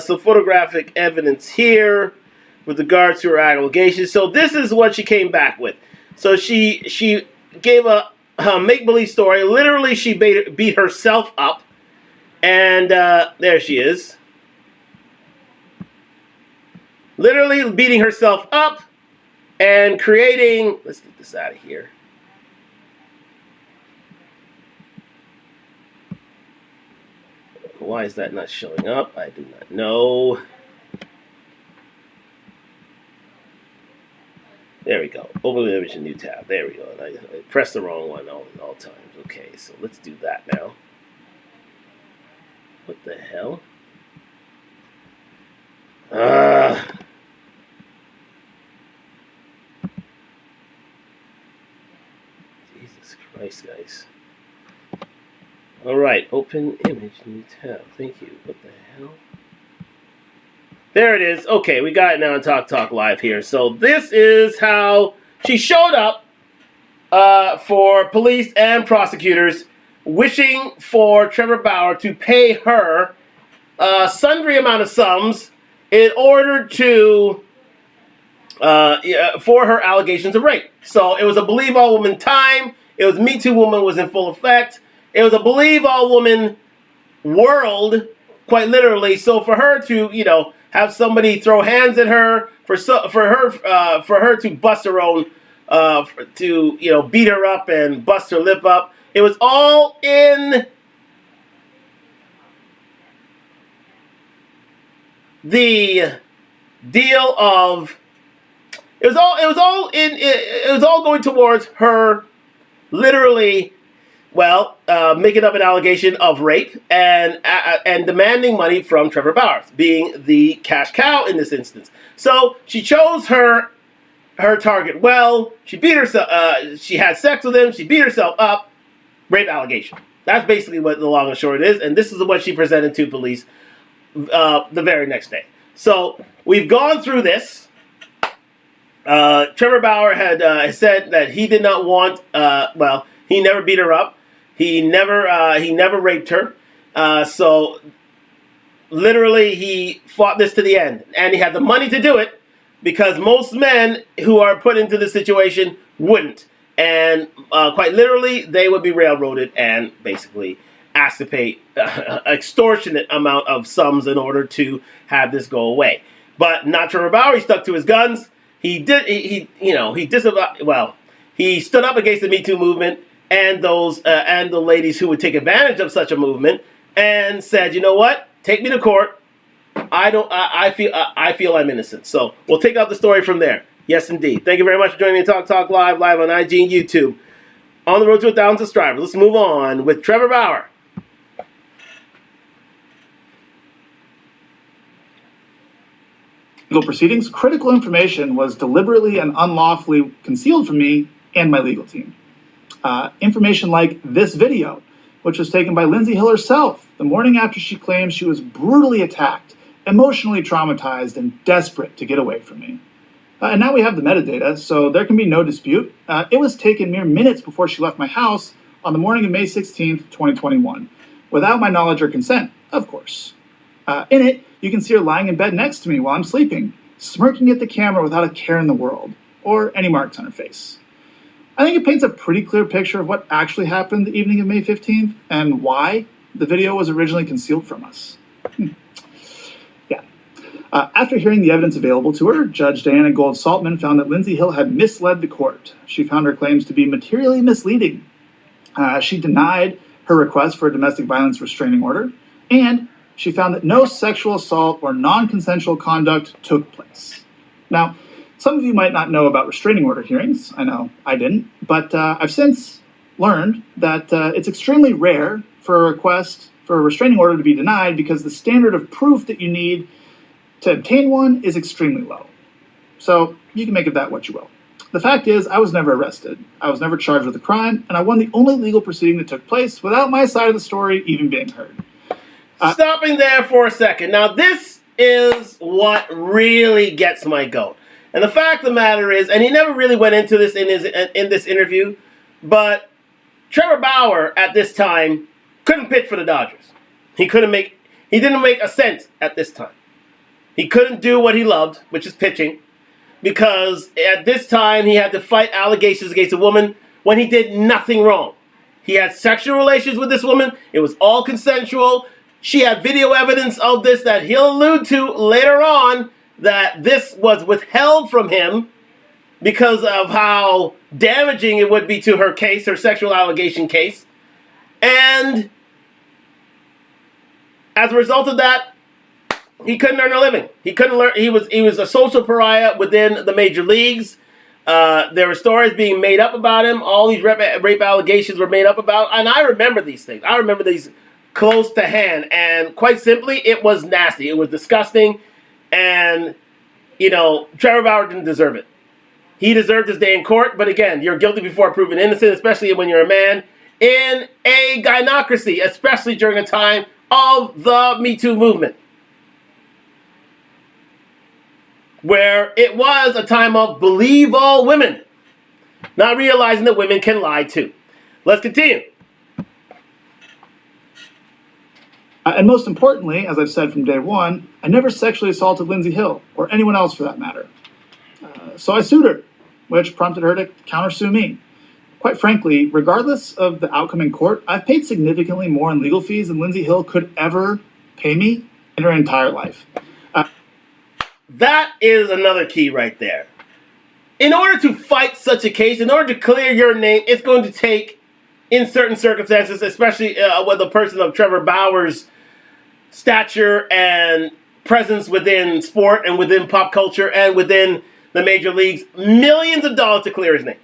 some photographic evidence here with regards to her allegations. So this is what she came back with. So she gave a make-believe story. Literally, she beat herself up. And there she is. Literally beating herself up and creating... Let's get this out of here. Why is that not showing up? I do not know. There we go. Open the image in new tab. There we go. I pressed the wrong one all times. Okay, so let's do that now. What the hell? Jesus Christ, guys. Alright, open image, new tab. Thank you. What the hell? There it is. Okay, we got it now on Talk Live here. So this is how she showed up for police and prosecutors wishing for Trevor Bauer to pay her sundry amount of sums in order to for her allegations of rape. So it was a Believe All Woman time. It was Me Too Woman was in full effect. It was a Believe All Woman world, quite literally. So for her to have somebody throw hands at her, for her to bust her own, to beat her up and bust her lip up. It was all in the deal of it was all going towards her literally making up an allegation of rape and demanding money from Trevor Bauer, being the cash cow in this instance. So she chose her target well. She beat herself. She had sex with him. She beat herself up. Rape allegation. That's basically what the long and short is, and this is what she presented to police the very next day. So we've gone through this. Trevor Bauer had said that he did not want. He never beat her up. He never raped her. So literally, he fought this to the end, and he had the money to do it because most men who are put into this situation wouldn't. And quite literally, they would be railroaded and basically asked to pay extortionate amount of sums in order to have this go away. But not Trevor Bauer. He stuck to his guns. He stood up against the Me Too movement, and the ladies who would take advantage of such a movement, and said, you know what, take me to court. I feel I'm innocent. So we'll take out the story from there. Yes, indeed. Thank you very much for joining me on Talk Live on IG and YouTube. On the road to 1,000 subscribers. Let's move on with Trevor Bauer. Legal proceedings, critical information was deliberately and unlawfully concealed from me and my legal team. Information like this video, which was taken by Lindsay Hill herself the morning after she claimed she was brutally attacked, emotionally traumatized, and desperate to get away from me. And now we have the metadata, so there can be no dispute. It was taken mere minutes before she left my house on the morning of May 16th, 2021, without my knowledge or consent, of course. In it, you can see her lying in bed next to me while I'm sleeping, smirking at the camera without a care in the world, or any marks on her face. I think it paints a pretty clear picture of what actually happened the evening of May 15th and why the video was originally concealed from us. After hearing the evidence available to her, Judge Diana Gold-Saltman found that Lindsay Hill had misled the court. She found her claims to be materially misleading. She denied her request for a domestic violence restraining order, and she found that no sexual assault or non-consensual conduct took place. Now, some of you might not know about restraining order hearings. I know I didn't, but I've since learned that it's extremely rare for a request for a restraining order to be denied because the standard of proof that you need to obtain one is extremely low. So you can make of that what you will. The fact is, I was never arrested. I was never charged with a crime, and I won the only legal proceeding that took place without my side of the story even being heard. Stopping there for a second. Now, this is what really gets my goat. And the fact of the matter is, and he never really went into this in this interview, but Trevor Bauer at this time couldn't pitch for the Dodgers. He didn't make a cent at this time. He couldn't do what he loved, which is pitching, because at this time he had to fight allegations against a woman when he did nothing wrong. He had sexual relations with this woman. It was all consensual. She had video evidence of this that he'll allude to later on, that this was withheld from him because of how damaging it would be to her case, her sexual allegation case. And as a result of that, he couldn't earn a living. He couldn't learn. He was a social pariah within the major leagues. There were stories being made up about him. All these rape allegations were made up about. And I remember these things. I remember these close to hand. And quite simply, it was nasty. It was disgusting. And, Trevor Bauer didn't deserve it. He deserved his day in court. But again, you're guilty before proven innocent, especially when you're a man in a gynocracy, especially during a time of the Me Too movement, where it was a time of believe all women, not realizing that women can lie too. Let's continue. And most importantly, as I've said from day one, I never sexually assaulted Lindsay Hill, or anyone else for that matter. So I sued her, which prompted her to countersue me. Quite frankly, regardless of the outcome in court, I've paid significantly more in legal fees than Lindsay Hill could ever pay me in her entire life. That is another key right there. In order to fight such a case, in order to clear your name, it's going to take, in certain circumstances, especially with a person of Trevor Bauer's stature and presence within sport and within pop culture and within the major leagues, millions of dollars to clear his name.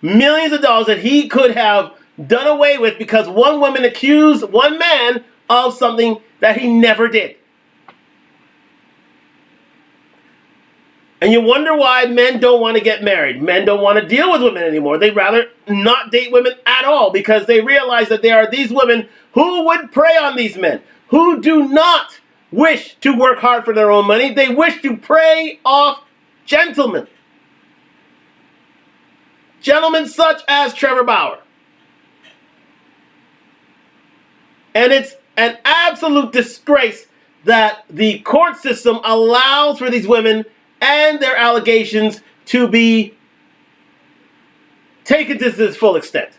Millions of dollars that he could have done away with because one woman accused one man of something that he never did. And you wonder why men don't want to get married. Men don't want to deal with women anymore. They'd rather not date women at all because they realize that there are these women who would prey on these men, who do not wish to work hard for their own money. They wish to prey off gentlemen. Gentlemen such as Trevor Bauer. And it's an absolute disgrace that the court system allows for these women and their allegations to be taken to this full extent,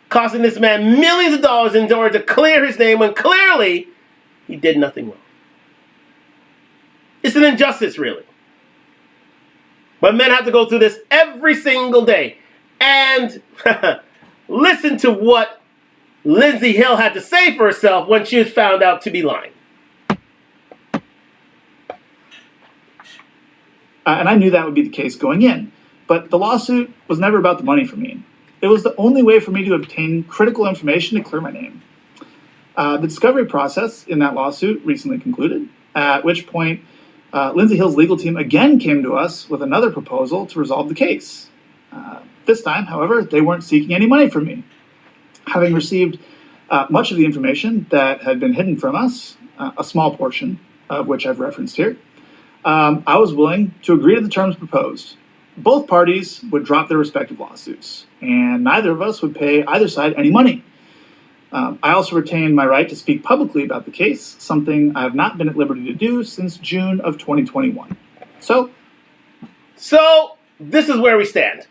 costing this man millions of dollars in order to clear his name when clearly he did nothing wrong. It's an injustice, really. But men have to go through this every single day. And listen to what Lindsay Hill had to say for herself when she was found out to be lying. And I knew that would be the case going in. But the lawsuit was never about the money for me. It was the only way for me to obtain critical information to clear my name. The discovery process in that lawsuit recently concluded, at which point Lindsay Hill's legal team again came to us with another proposal to resolve the case. This time, however, they weren't seeking any money from me. Having received much of the information that had been hidden from us, a small portion of which I've referenced here, I was willing to agree to the terms proposed. Both parties would drop their respective lawsuits, and neither of us would pay either side any money. I also retained my right to speak publicly about the case, something I have not been at liberty to do since June of 2021. So this is where we stand.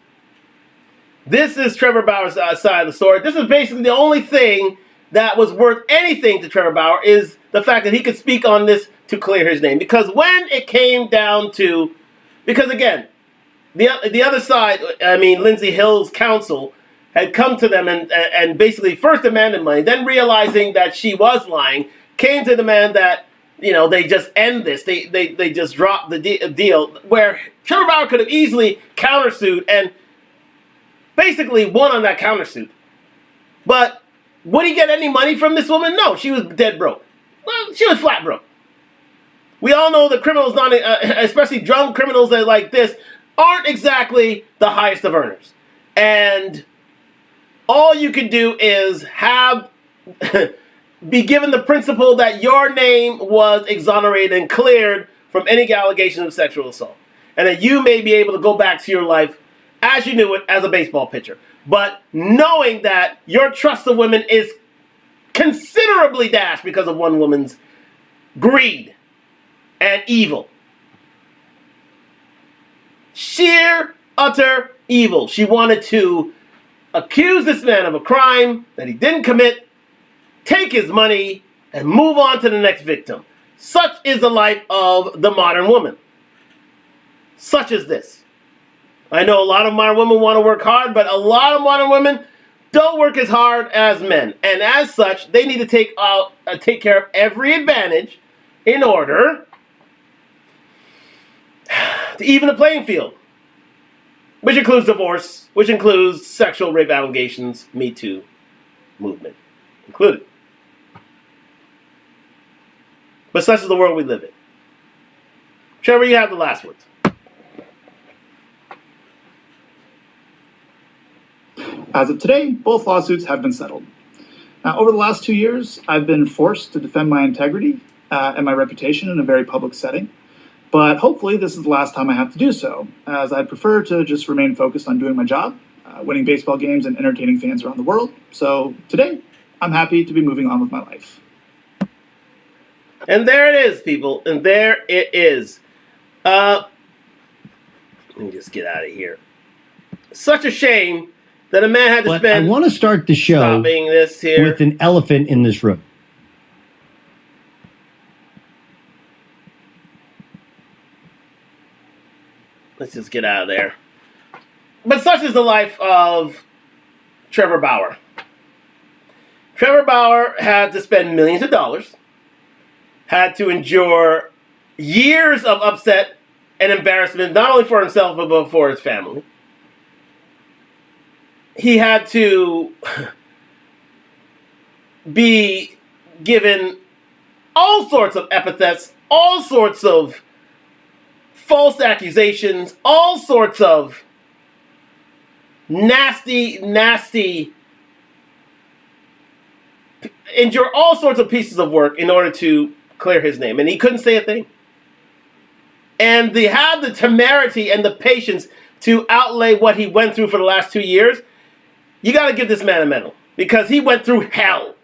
This is Trevor Bauer's side of the story. This is basically the only thing that was worth anything to Trevor Bauer is the fact that he could speak on this to clear his name. Because when it came down to, because again, the other side, I mean, Lindsay Hill's counsel had come to them and basically first demanded money, then realizing that she was lying, came to demand that, you know, they just end this. They just drop the deal, where Trevor Bauer could have easily countersued and basically won on that countersuit. But would he get any money from this woman? No, she was dead broke. Well, she was flat broke. We all know that criminals, especially drunk criminals that like this, aren't exactly the highest of earners. And all you can do is be given the principle that your name was exonerated and cleared from any allegations of sexual assault. And that you may be able to go back to your life as you knew it as a baseball pitcher. But knowing that your trust of women is considerably dashed because of one woman's greed and evil. Sheer, utter evil. She wanted to accuse this man of a crime that he didn't commit, take his money, and move on to the next victim. Such is the life of the modern woman. Such is this. I know a lot of modern women want to work hard, but a lot of modern women don't work as hard as men. And as such, they need to take care of every advantage in order to even the playing field. Which includes divorce, which includes sexual rape allegations, Me Too movement included. But such is the world we live in. Trevor, you have the last words. As of today, both lawsuits have been settled. Now, over the last 2 years, I've been forced to defend my integrity and my reputation in a very public setting. But hopefully this is the last time I have to do so, as I'd prefer to just remain focused on doing my job, winning baseball games and entertaining fans around the world. So today, I'm happy to be moving on with my life. And there it is, people. And there it is. Let me just get out of here. Such a shame that a man had to spend... I want to start the show this here with an elephant in this room. Let's just get out of there. But such is the life of Trevor Bauer. Trevor Bauer had to spend millions of dollars, had to endure years of upset and embarrassment, not only for himself, but for his family. He had to be given all sorts of epithets, all sorts of false accusations, all sorts of nasty, endure all sorts of pieces of work in order to clear his name. And he couldn't say a thing. And they have the temerity and the patience to outlay what he went through for the last 2 years. You got to give this man a medal, because he went through hell.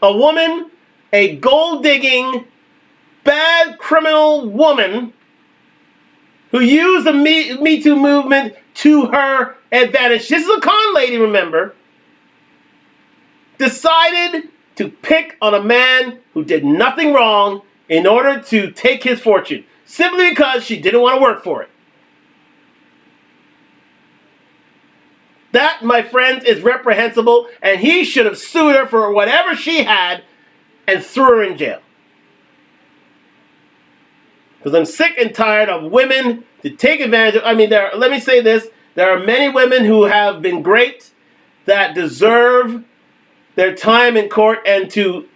A woman, a gold-digging, bad criminal woman who used the Me Too movement to her advantage. This is a con lady, remember. Decided to pick on a man who did nothing wrong in order to take his fortune, simply because she didn't want to work for it. That, my friends, is reprehensible, and he should have sued her for whatever she had and threw her in jail. Because I'm sick and tired of women to take advantage of. Let me say this. There are many women who have been great that deserve their time in court and to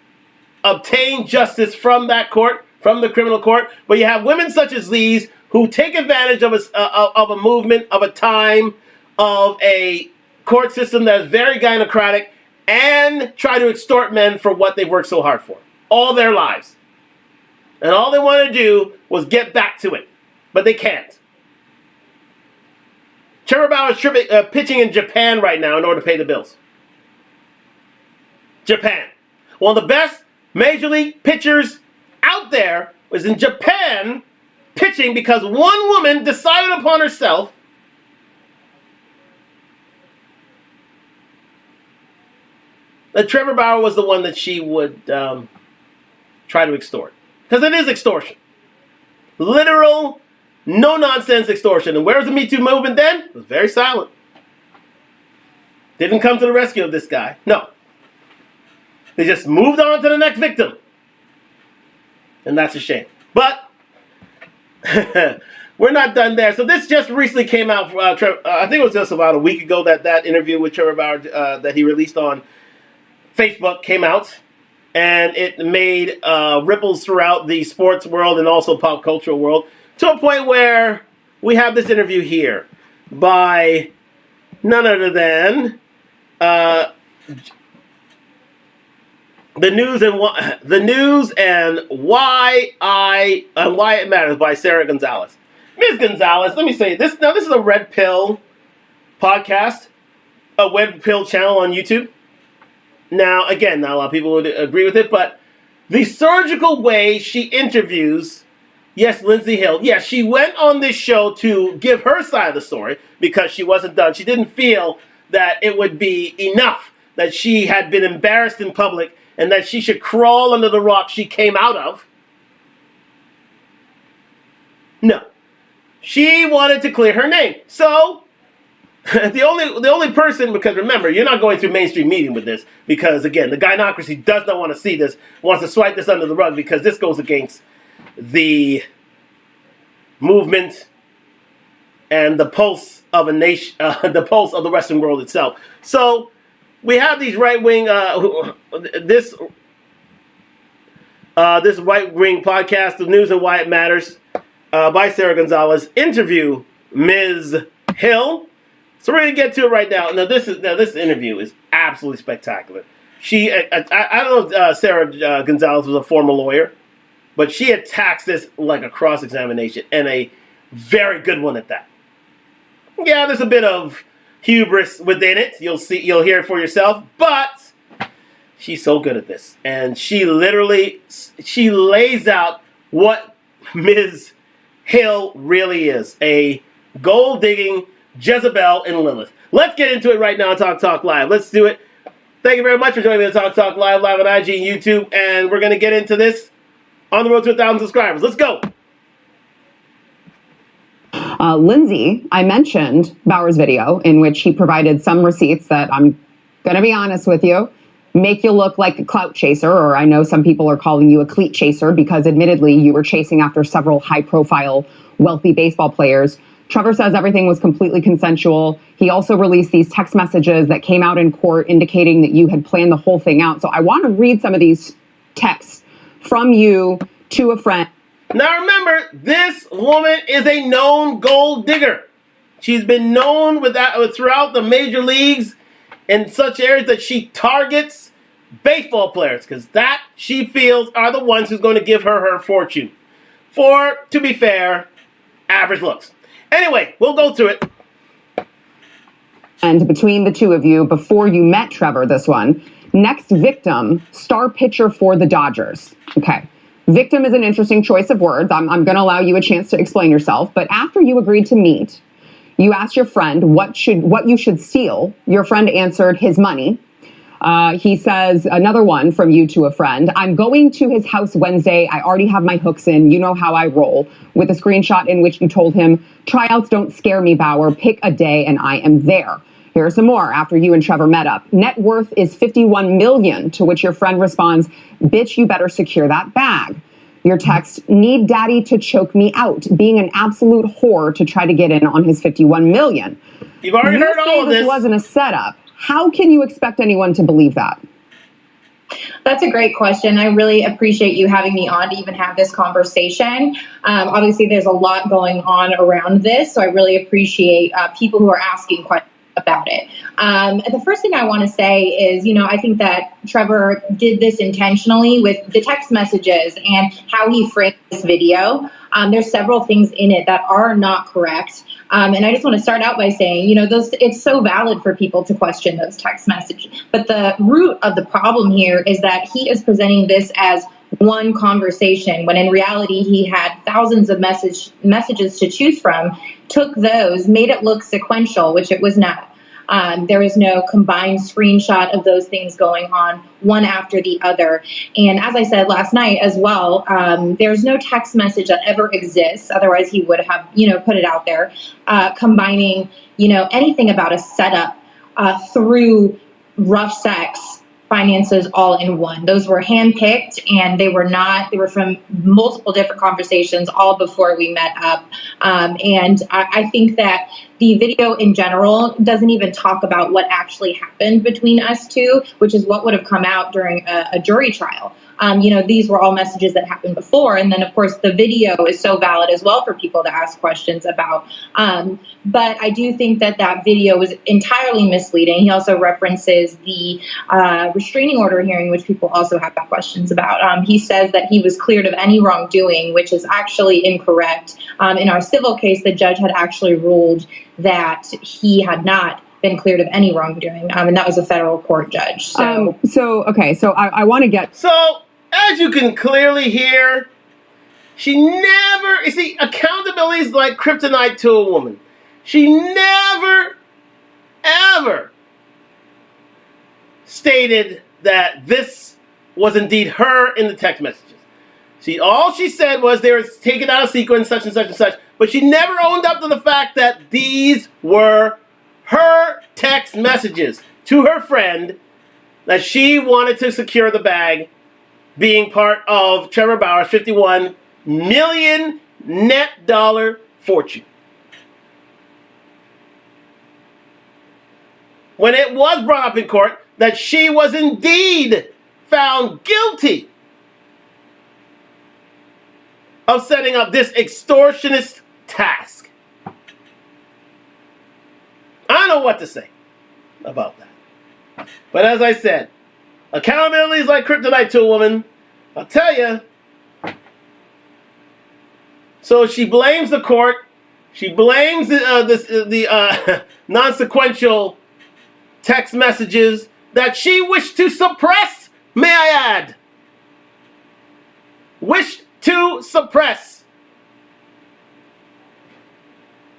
obtain justice from that court, from the criminal court. But you have women such as these who take advantage of a movement, of a time, of a court system that is very gynocratic, and try to extort men for what they've worked so hard for all their lives. And all they want to do was get back to it. But they can't. Trevor Bauer is pitching in Japan right now in order to pay the bills. Japan. One of the best major league pitchers out there was in Japan pitching because one woman decided upon herself that Trevor Bauer was the one that she would try to extort. Because it is extortion. Literal, no-nonsense extortion. And where was the Me Too movement then? It was very silent. Didn't come to the rescue of this guy. No. They just moved on to the next victim. And that's a shame. But we're not done there. So this just recently came out. I think it was just about a week ago that interview with Trevor Bauer that he released on Facebook came out. And it made ripples throughout the sports world and also pop cultural world to a point where we have this interview here by none other than the news and why it matters by Sarah Gonzalez. Ms. Gonzalez, let me say this. Now, this is a Red Pill podcast, a Red Pill channel on YouTube. Now, again, not a lot of people would agree with it, but the surgical way she interviews, yes, Lindsay Hill, yes, she went on this show to give her side of the story because she wasn't done. She didn't feel that it would be enough that she had been embarrassed in public and that she should crawl under the rock she came out of. No. She wanted to clear her name. So, the only person, because remember, you're not going through mainstream media with this, because again, the gynocracy does not want to see this, wants to swipe this under the rug, because this goes against the movement and the pulse of a nation, the pulse of the Western world itself. So we have these right-wing, this right-wing podcast, The News and Why It Matters, by Sarah Gonzalez, interview Ms. Hill. So we're going to get to it right now. Now this interview is absolutely spectacular. I don't know if Sarah Gonzalez was a former lawyer, but she attacks this like a cross-examination, and a very good one at that. Yeah, there's a bit of hubris within it. You'll hear it for yourself, but she's so good at this. And she lays out what Ms. Hill really is, a gold-digging Jezebel and Lilith. Let's get into it right now on Talk Live. Let's do it. Thank you very much for joining me on Talk Live on IG and YouTube. And we're going to get into this on the road to 1,000 subscribers. Let's go. Lindsay, I mentioned Bauer's video in which he provided some receipts that, I'm going to be honest with you, make you look like a clout chaser, or I know some people are calling you a cleat chaser because admittedly you were chasing after several high-profile, wealthy baseball players. Trevor says everything was completely consensual. He also released these text messages that came out in court indicating that you had planned the whole thing out. So I want to read some of these texts from you to a friend. Now remember, this woman is a known gold digger. She's been known throughout the major leagues in such areas that she targets baseball players because that she feels are the ones who's going to give her fortune. For, to be fair, average looks. Anyway, we'll go through it. And between the two of you, before you met Trevor, this one, next victim, star pitcher for the Dodgers. Okay. Victim is an interesting choice of words. I'm going to allow you a chance to explain yourself. But after you agreed to meet, you asked your friend what you should steal. Your friend answered his money. He says, another one from you to a friend, I'm going to his house Wednesday. I already have my hooks in. You know how I roll. With a screenshot in which you told him, tryouts don't scare me, Bauer. Pick a day and I am there. Here are some more after you and Trevor met up. Net worth is $51 million, to which your friend responds, bitch, you better secure that bag. Your text, need daddy to choke me out, being an absolute whore to try to get in on his $51 million. You've already heard all of this. This wasn't a setup. How can you expect anyone to believe that? That's a great question. I really appreciate you having me on to even have this conversation. Obviously, there's a lot going on around this, so I really appreciate people who are asking questions about it. The first thing I want to say is, I think that Trevor did this intentionally with the text messages and how he framed this video. There's several things in it that are not correct. And I just want to start out by saying, it's so valid for people to question those text messages. But the root of the problem here is that he is presenting this as one conversation, when in reality he had thousands of messages to choose from, took those, made it look sequential, which it was not. There is no combined screenshot of those things going on one after the other. And as I said last night as well, there's no text message that ever exists. Otherwise he would have, put it out there, combining, anything about a setup through rough sex, finances all in one. Those were handpicked, and they were from multiple different conversations all before we met up. And I think that the video in general doesn't even talk about what actually happened between us two, which is what would have come out during a jury trial. These were all messages that happened before. And then, of course, the video is so valid as well for people to ask questions about. But I do think that video was entirely misleading. He also references the restraining order hearing, which people also have questions about. He says that he was cleared of any wrongdoing, which is actually incorrect. In our civil case, the judge had actually ruled that he had not been cleared of any wrongdoing, and that was a federal court judge. So I want to get... So, as you can clearly hear, she never... You see, accountability is like kryptonite to a woman. She never, ever stated that this was indeed her in the text messages. All she said was they were taken out of sequence, such and such and such, but she never owned up to the fact that these were her text messages to her friend that she wanted to secure the bag, being part of Trevor Bauer's $51 million net dollar fortune. When it was brought up in court that she was indeed found guilty of setting up this extortionist task. I don't know what to say about that. But as I said, accountability is like kryptonite to a woman. I'll tell you. So she blames the court. She blames the non-sequential text messages that she wished to suppress, may I add. Wished to suppress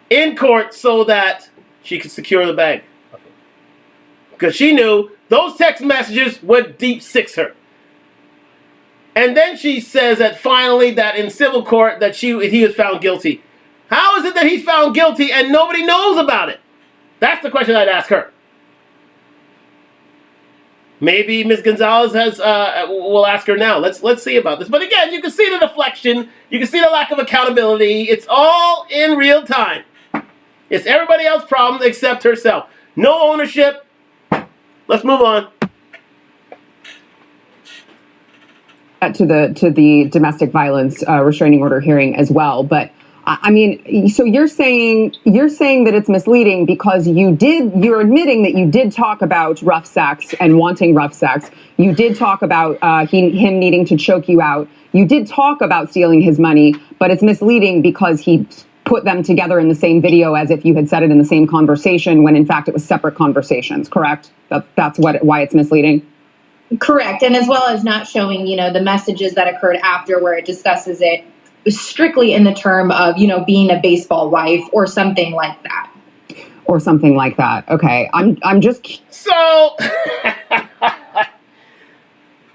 in court so that she could secure the bag. Because she knew those text messages would deep six her. And then she says that finally that in civil court that he was found guilty. How is it that he's found guilty and nobody knows about it? That's the question I'd ask her. Maybe Ms. Gonzalez will ask her now. Let's see about this. But again, you can see the deflection. You can see the lack of accountability. It's all in real time. It's everybody else's problem except herself. No ownership. Let's move on. To the domestic violence restraining order hearing as well, but I mean, so you're saying that it's misleading because you're admitting that you did talk about rough sex and wanting rough sex. You did talk about him needing to choke you out. You did talk about stealing his money, but it's misleading because he put them together in the same video as if you had said it in the same conversation when in fact it was separate conversations, correct? That's why it's misleading? Correct. And as well as not showing, the messages that occurred after where it discusses it strictly in the term of, being a baseball wife or something like that. Or something like that. Okay. I'm just... So...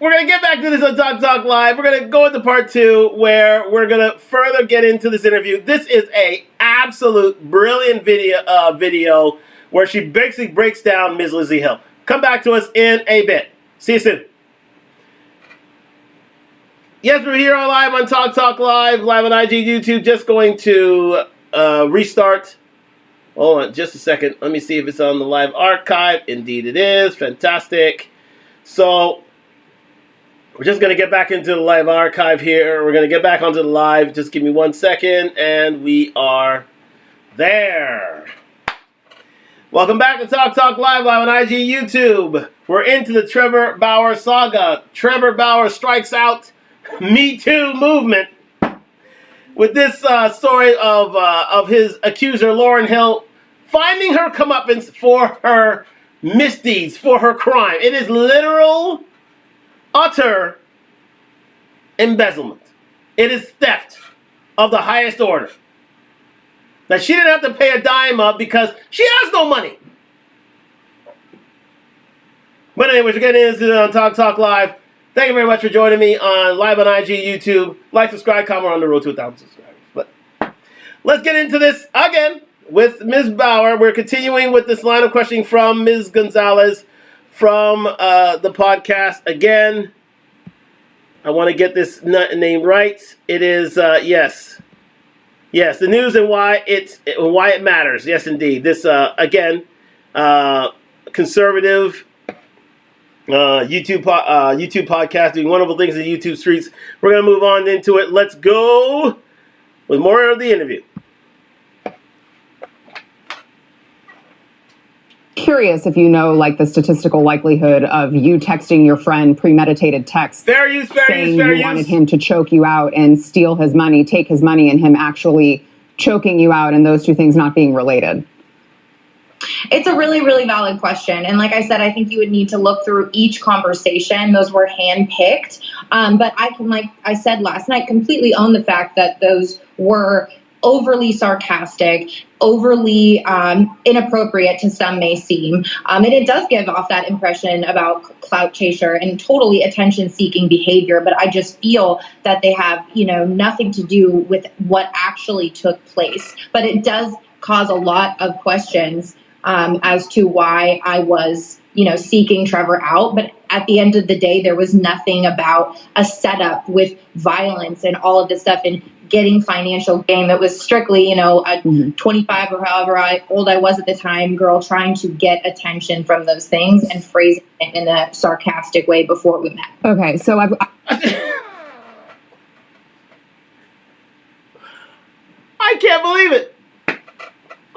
We're going to get back to this on Talk Live. We're going to go into part 2 where we're going to further get into this interview. This is a absolute brilliant video where she basically breaks down Ms. Lindsay Hill. Come back to us in a bit. See you soon. Yes, we're here live on Talk Live on IG, YouTube. Just going to restart. Hold on just a second. Let me see if it's on the live archive. Indeed it is. Fantastic. So, we're just going to get back into the live archive here. We're going to get back onto the live. Just give me 1 second, and we are there. Welcome back to Talk Live on IG, YouTube. We're into the Trevor Bauer saga. Trevor Bauer strikes out Me Too movement with this story of his accuser, Lauryn Hill, finding her comeuppance for her misdeeds, for her crime. It is literal, utter embezzlement. It is theft of the highest order. That she didn't have to pay a dime of because she has no money. But anyways, we're getting into it on Talk Live. Thank you very much for joining me on live on IG, YouTube. Like, subscribe, comment on the road to 1,000 subscribers. But let's get into this again with Ms. Bauer. We're continuing with this line of questioning from Ms. Gonzalez from the podcast. Again, I want to get this name right. It is yes, the news and why it matters. Yes, indeed. This again, conservative. YouTube podcast doing wonderful things in YouTube streets. We're going to move on into it. Let's go with more of the interview. Curious if you know, like, the statistical likelihood of you texting your friend premeditated text saying you wanted him to choke you out and steal his money, take his money, and him actually choking you out, and those two things not being related. It's a really, really valid question. And like I said, I think you would need to look through each conversation. Those were handpicked. But I can, like I said last night, completely own the fact that those were overly sarcastic, overly inappropriate to some may seem. And it does give off that impression about clout chaser and totally attention-seeking behavior. But I just feel that they have, nothing to do with what actually took place. But it does cause a lot of questions as to why I was, seeking Trevor out. But at the end of the day, there was nothing about a setup with violence and all of this stuff and getting financial gain. That was strictly, a 25 or however old I was at the time, girl trying to get attention from those things and phrasing it in a sarcastic way before we met. Okay, so I can't believe it.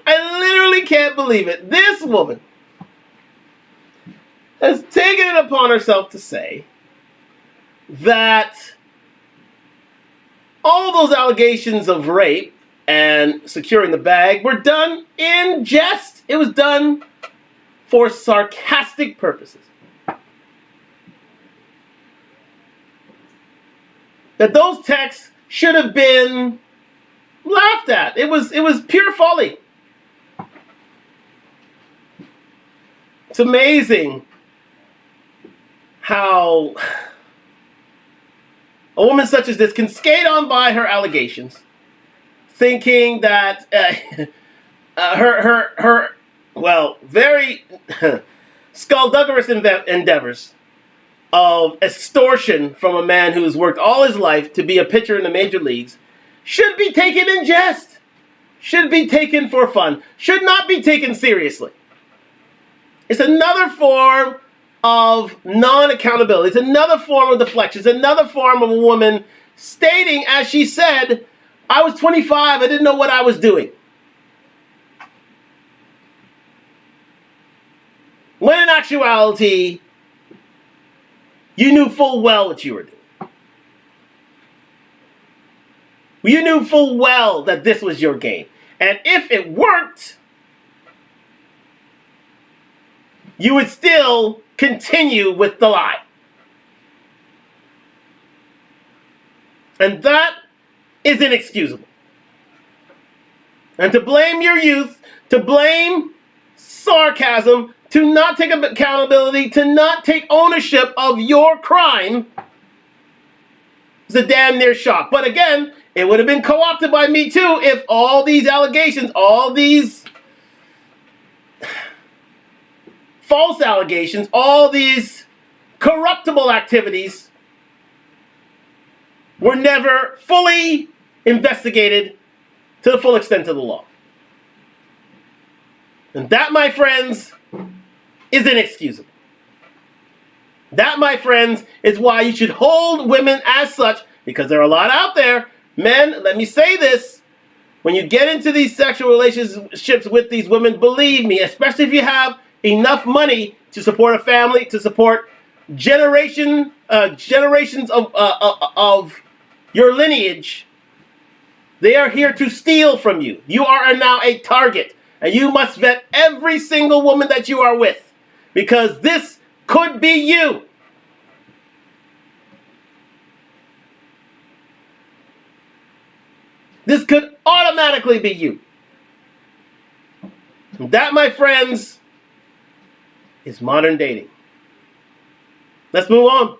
I literally can't believe it. This woman has taken it upon herself to say that all those allegations of rape and securing the bag were done in jest. It was done for sarcastic purposes. That those texts should have been laughed at. It was pure folly. It's amazing how a woman such as this can skate on by her allegations, thinking that her very skullduggerous endeavors of extortion from a man who has worked all his life to be a pitcher in the major leagues should be taken in jest, should be taken for fun, should not be taken seriously. It's another form of non-accountability. It's another form of deflection. It's another form of a woman stating, as she said, I was 25, I didn't know what I was doing. When in actuality, you knew full well what you were doing. You knew full well that this was your game. And if it worked, you would still continue with the lie. And that is inexcusable. And to blame your youth, to blame sarcasm, to not take accountability, to not take ownership of your crime is a damn near shock. But again, it would have been co-opted by Me Too if all these allegations, all these false allegations, all these corruptible activities were never fully investigated to the full extent of the law. And that, my friends, is inexcusable. That, my friends, is why you should hold women as such, because there are a lot out there. Men, let me say this. When you get into these sexual relationships with these women, believe me, especially if you have enough money to support a family, to support generations of your lineage, they are here to steal from you. You are now a target, and you must vet every single woman that you are with, because this could be you. This could automatically be you. That, my friends, is modern dating. Let's move on.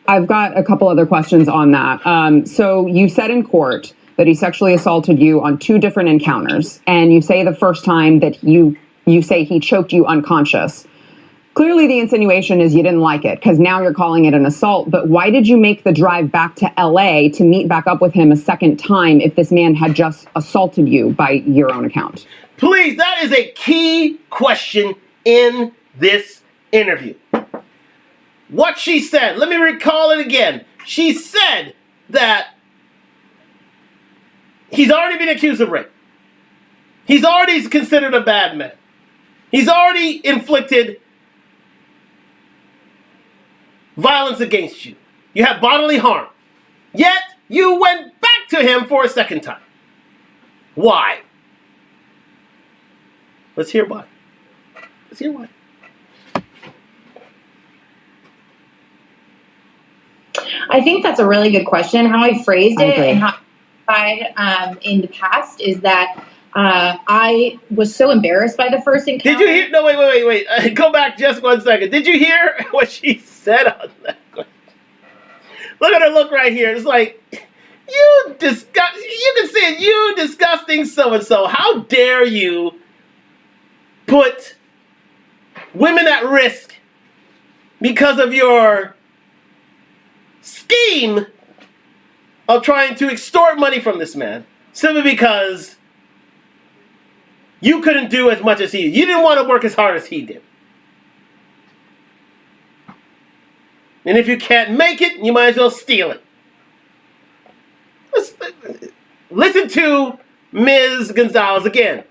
I've got a couple other questions on that. So you said in court that he sexually assaulted you on 2 different encounters, and you say the first time that you say he choked you unconscious. Clearly, the insinuation is you didn't like it, because now you're calling it an assault. But why did you make the drive back to LA to meet back up with him a second time if this man had just assaulted you by your own account? Please, that is a key question in this interview. What she said, let me recall it again. She said that he's already been accused of rape. He's already considered a bad man. He's already inflicted violence against you. You have bodily harm. Yet, you went back to him for a second time. Why? Let's hear why. Let's hear why. I think that's a really good question. How I phrased it and how I in the past is that I was so embarrassed by the first encounter. Did you hear? No, wait. Go back just 1 second. Did you hear what she said on that question? Look at her look right here. It's like, you can see it. You disgusting so-and-so. How dare you put women at risk because of your scheme of trying to extort money from this man, simply because you couldn't do as much as he did. You didn't want to work as hard as he did. And if you can't make it, you might as well steal it. Listen to Ms. Gonzalez again.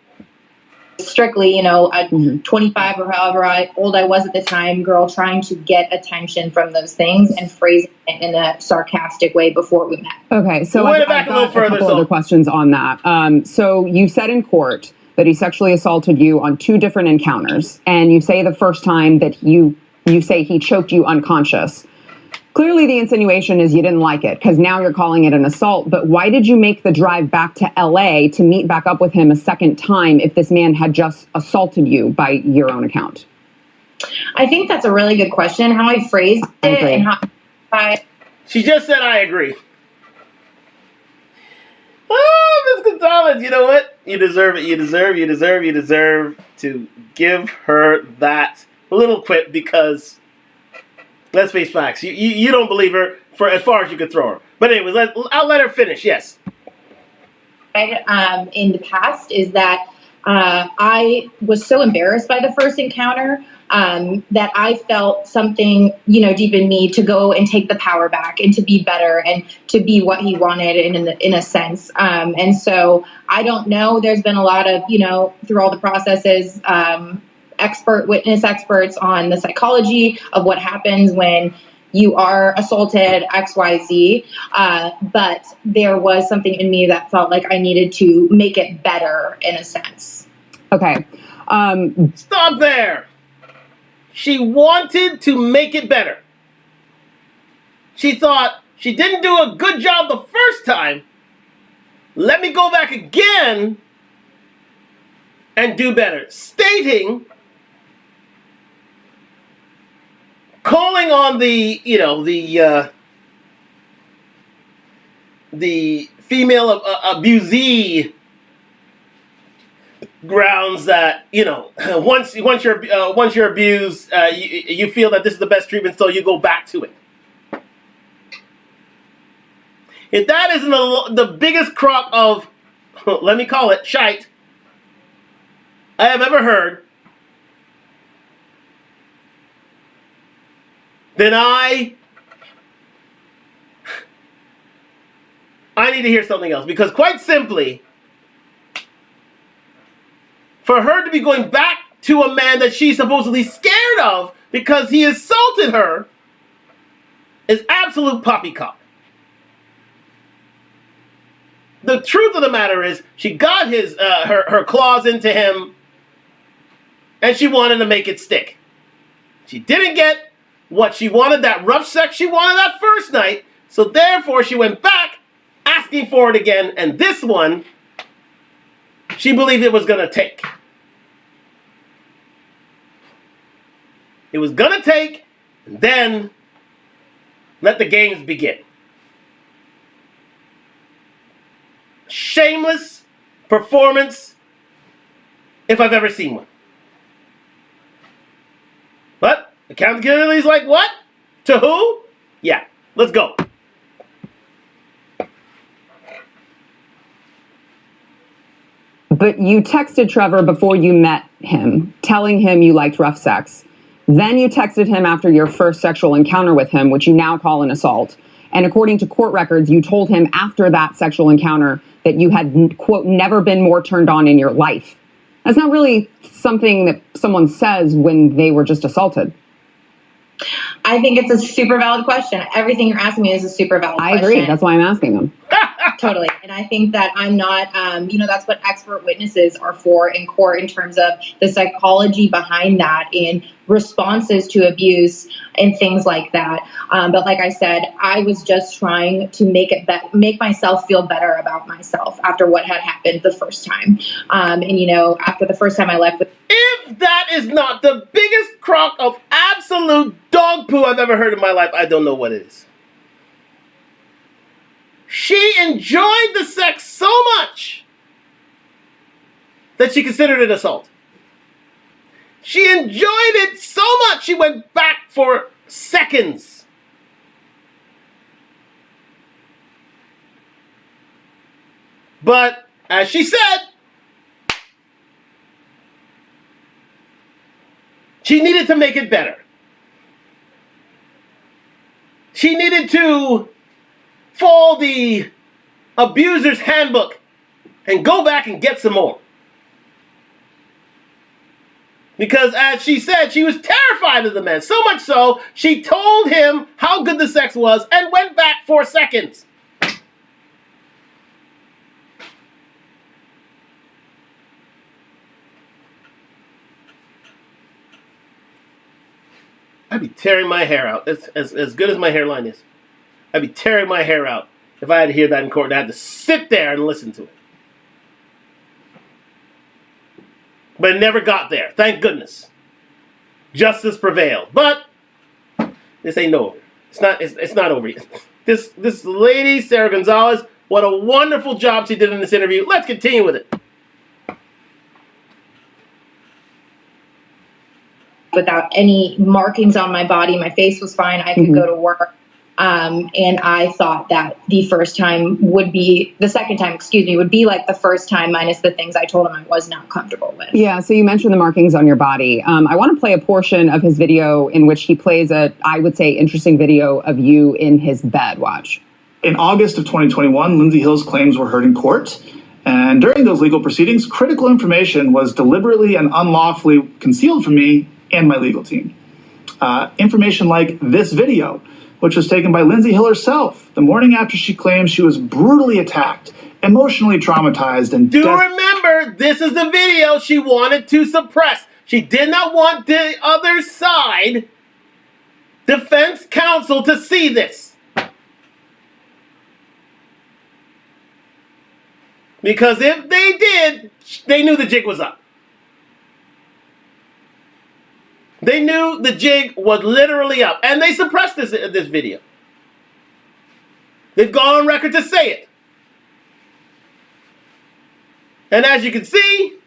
Strictly, a 25 or however old I was at the time, girl trying to get attention from those things and phrasing it in a sarcastic way before we met. Okay, so I've got a couple other questions on that. So you said in court that he sexually assaulted you on 2 different encounters, and you say the first time that you say he choked you unconscious. Clearly, the insinuation is you didn't like it, because now you're calling it an assault. But why did you make the drive back to LA to meet back up with him a second time if this man had just assaulted you by your own account? I think that's a really good question. How I phrased it and how She just said, I agree. Oh, Ms. Gonzalez, you know what? You deserve it. You deserve to give her that little quip, because let's face facts. You don't believe her for as far as you could throw her. But anyways, I'll let her finish. Yes. In the past is that I was so embarrassed by the first encounter that I felt something, deep in me to go and take the power back and to be better and to be what he wanted in a sense. And so I don't know. There's been a lot of, through all the processes, witness experts on the psychology of what happens when you are assaulted, XYZ. But there was something in me that felt like I needed to make it better in a sense. Okay. Stop there. She wanted to make it better. She thought she didn't do a good job the first time. Let me go back again and do better. Calling on the female abusee grounds that, once you're abused, you feel that this is the best treatment, so you go back to it. If that isn't the biggest crock of, let me call it, shite I have ever heard, then I need to hear something else. Because quite simply, for her to be going back to a man that she's supposedly scared of because he assaulted her is absolute poppycock. The truth of the matter is, she got her claws into him, and she wanted to make it stick. She didn't get what she wanted, that rough sex she wanted that first night, so therefore she went back asking for it again, and this one, she believed it was going to take. It was going to take, and then let the games begin. Shameless performance, if I've ever seen one. But accountability is like, what? To who? Yeah, let's go. But you texted Trevor before you met him, telling him you liked rough sex. Then you texted him after your first sexual encounter with him, which you now call an assault. And according to court records, you told him after that sexual encounter that you had, quote, never been more turned on in your life. That's not really something that someone says when they were just assaulted. I think it's a super valid question. Everything you're asking me is a super valid question. I agree. That's why I'm asking them. Totally. And I think that I'm not, that's what expert witnesses are for in court in terms of the psychology behind that in responses to abuse and things like that. But like I said, I was just trying to make myself feel better about myself after what had happened the first time. After the first time I left with. If that is not the biggest crock of absolute dog poo I've ever heard in my life, I don't know what it is. She enjoyed the sex so much that she considered it assault. She enjoyed it so much she went back for seconds. But, as she said, she needed to make it better. She needed to follow the abuser's handbook and go back and get some more. Because as she said, she was terrified of the man. So much so, she told him how good the sex was and went back 4 seconds. I'd be tearing my hair out. As good as my hairline is. I'd be tearing my hair out if I had to hear that in court and I had to sit there and listen to it. But it never got there. Thank goodness. Justice prevailed. But this ain't over. It's not over yet. This lady, Sarah Gonzalez, what a wonderful job she did in this interview. Let's continue with it. Without any markings on my body, my face was fine. I could go to work. And I thought that the second time, would be like the first time minus the things I told him I was not comfortable with. Yeah, so you mentioned the markings on your body. I want to play a portion of his video in which he plays I would say, interesting video of you in his bed. Watch. In August of 2021, Lindsay Hill's claims were heard in court. And during those legal proceedings, critical information was deliberately and unlawfully concealed from me and my legal team. Information like this video, which was taken by Lindsay Hill herself the morning after she claimed she was brutally attacked, emotionally traumatized, and remember, this is the video she wanted to suppress. She did not want the other side, defense counsel, to see this. Because if they did, they knew the jig was up. They knew the jig was literally up. And they suppressed this video. They've gone on record to say it. And as you can see,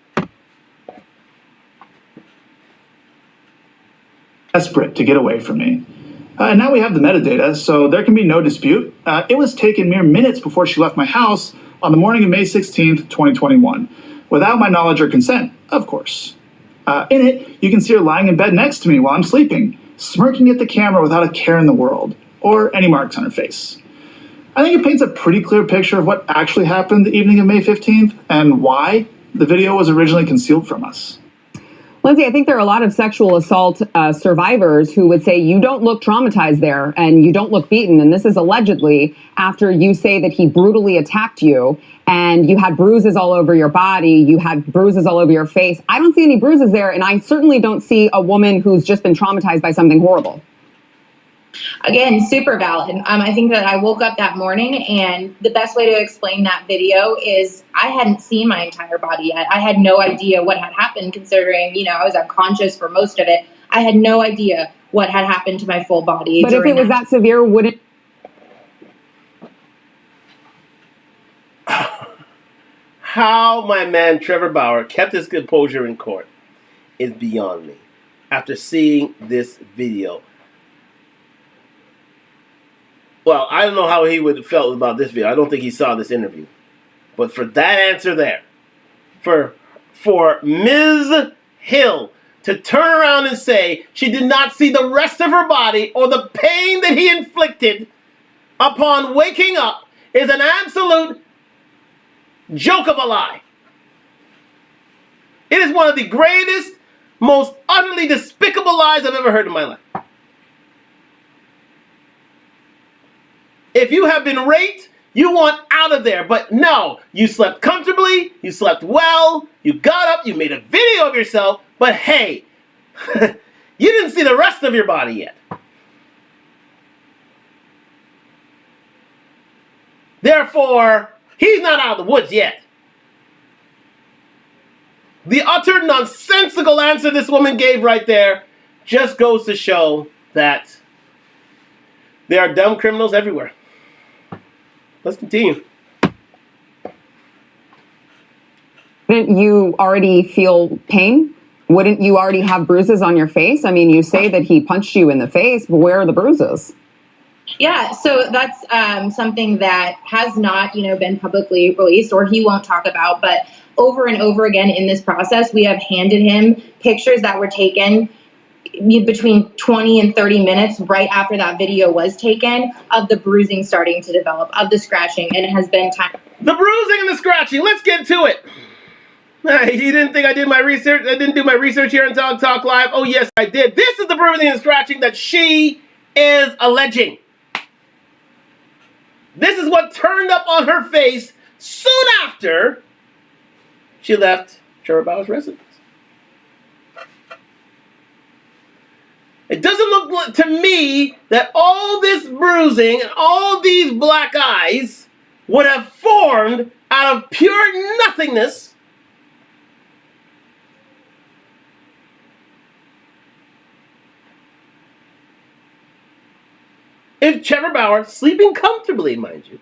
desperate to get away from me. And now we have the metadata, so there can be no dispute. It was taken mere minutes before she left my house on the morning of May 16th, 2021, without my knowledge or consent, of course. In it, you can see her lying in bed next to me while I'm sleeping, smirking at the camera without a care in the world, or any marks on her face. I think it paints a pretty clear picture of what actually happened the evening of May 15th and why the video was originally concealed from us. Lindsay, I think there are a lot of sexual assault survivors who would say you don't look traumatized there and you don't look beaten. And this is allegedly after you say that he brutally attacked you and you had bruises all over your body. You had bruises all over your face. I don't see any bruises there. And I certainly don't see a woman who's just been traumatized by something horrible. Again, super valid. I think that I woke up that morning, and the best way to explain that video is I hadn't seen my entire body yet. I had no idea what had happened, considering, I was unconscious for most of it. I had no idea what had happened to my full body. But if it was that severe, wouldn't... How my man Trevor Bauer kept his composure in court is beyond me after seeing this video. Well, I don't know how he would have felt about this video. I don't think he saw this interview. But for that answer there, for Ms. Hill to turn around and say she did not see the rest of her body or the pain that he inflicted upon waking up is an absolute joke of a lie. It is one of the greatest, most utterly despicable lies I've ever heard in my life. If you have been raped, you want out of there. But no, you slept comfortably, you slept well, you got up, you made a video of yourself, but hey, you didn't see the rest of your body yet. Therefore, he's not out of the woods yet. The utter nonsensical answer this woman gave right there just goes to show that there are dumb criminals everywhere. Let's continue. Wouldn't you already feel pain? Wouldn't you already have bruises on your face? I mean, you say that he punched you in the face, but where are the bruises? Yeah, so that's something that has not, been publicly released, or he won't talk about. But over and over again in this process, we have handed him pictures that were taken between 20 and 30 minutes right after that video was taken, of the bruising starting to develop, of the scratching, and it has been time. The bruising and the scratching, let's get to it. You didn't think I did my research? I didn't do my research here on Talk Live? Oh, yes, I did. This is the bruising and scratching that she is alleging. This is what turned up on her face soon after she left Trevor Bauer's residence. It doesn't look to me that all this bruising and all these black eyes would have formed out of pure nothingness if Trevor Bauer, sleeping comfortably, mind you,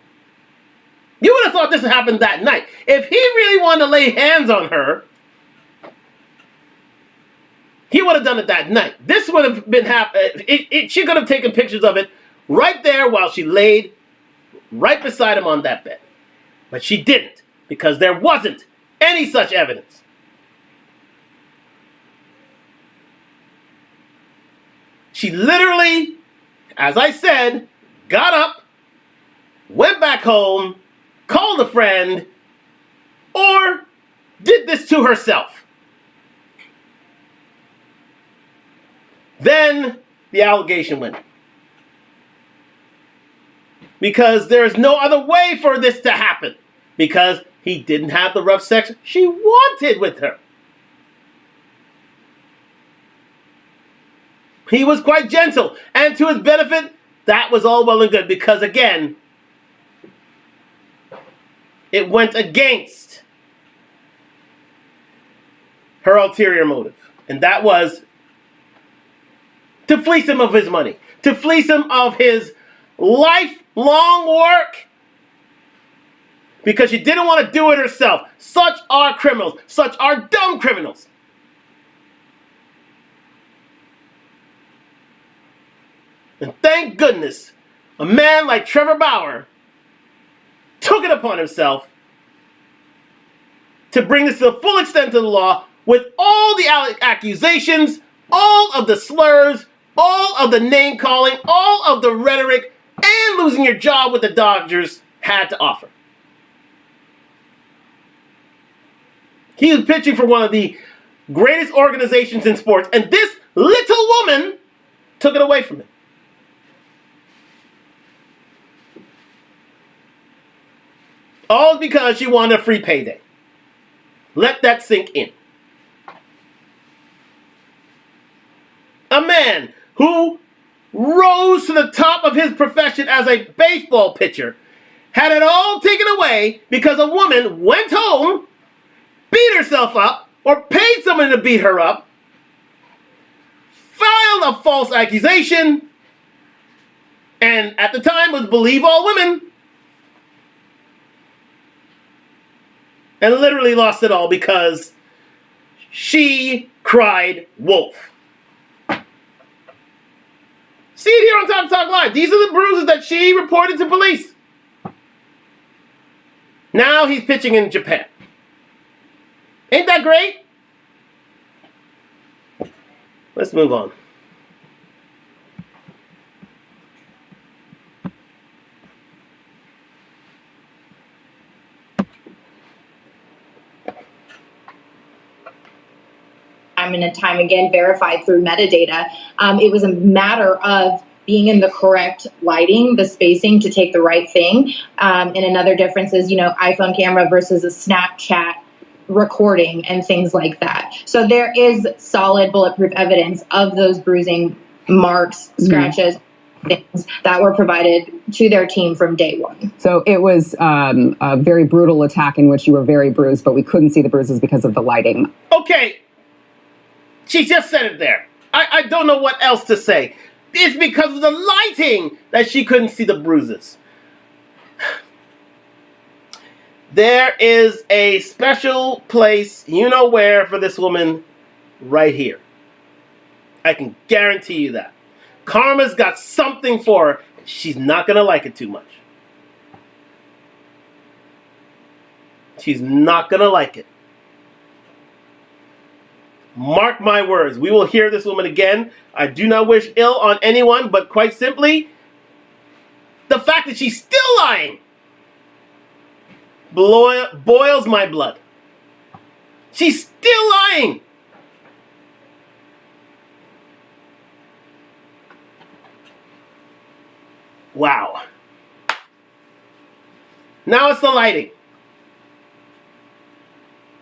you would have thought this happened that night. If he really wanted to lay hands on her, he would have done it that night. This would have been she could have taken pictures of it right there while she laid right beside him on that bed. But she didn't, because there wasn't any such evidence. She literally, as I said, got up, went back home, called a friend, or did this to herself. Then the allegation went. Because there is no other way for this to happen. Because he didn't have the rough sex she wanted with her. He was quite gentle. And to his benefit, that was all well and good. Because again, it went against her ulterior motive. And that was to fleece him of his money. To fleece him of his lifelong work. Because she didn't want to do it herself. Such are criminals. Such are dumb criminals. And thank goodness, a man like Trevor Bauer took it upon himself to bring this to the full extent of the law with all the accusations, all of the slurs, all of the name calling, all of the rhetoric, and losing your job with the Dodgers had to offer. He was pitching for one of the greatest organizations in sports, and this little woman took it away from him. All because she wanted a free payday. Let that sink in. A man who rose to the top of his profession as a baseball pitcher had it all taken away because a woman went home, beat herself up, or paid someone to beat her up, filed a false accusation, and at the time was believe all women, and literally lost it all because she cried wolf. See it here on Talk Live. These are the bruises that she reported to police. Now he's pitching in Japan. Ain't that great? Let's move on. And time again verified through metadata. It was a matter of being in the correct lighting, the spacing to take the right thing. And another difference is, iPhone camera versus a Snapchat recording and things like that. So there is solid bulletproof evidence of those bruising marks, scratches, things that were provided to their team from day one. So it was a very brutal attack in which you were very bruised, but we couldn't see the bruises because of the lighting. Okay. She just said it there. I don't know what else to say. It's because of the lighting that she couldn't see the bruises. There is a special place, you know where, for this woman right here. I can guarantee you that. Karma's got something for her. She's not going to like it too much. She's not going to like it. Mark my words, we will hear this woman again. I do not wish ill on anyone, but quite simply, the fact that she's still lying boils my blood. She's still lying. Wow. Now it's the lighting.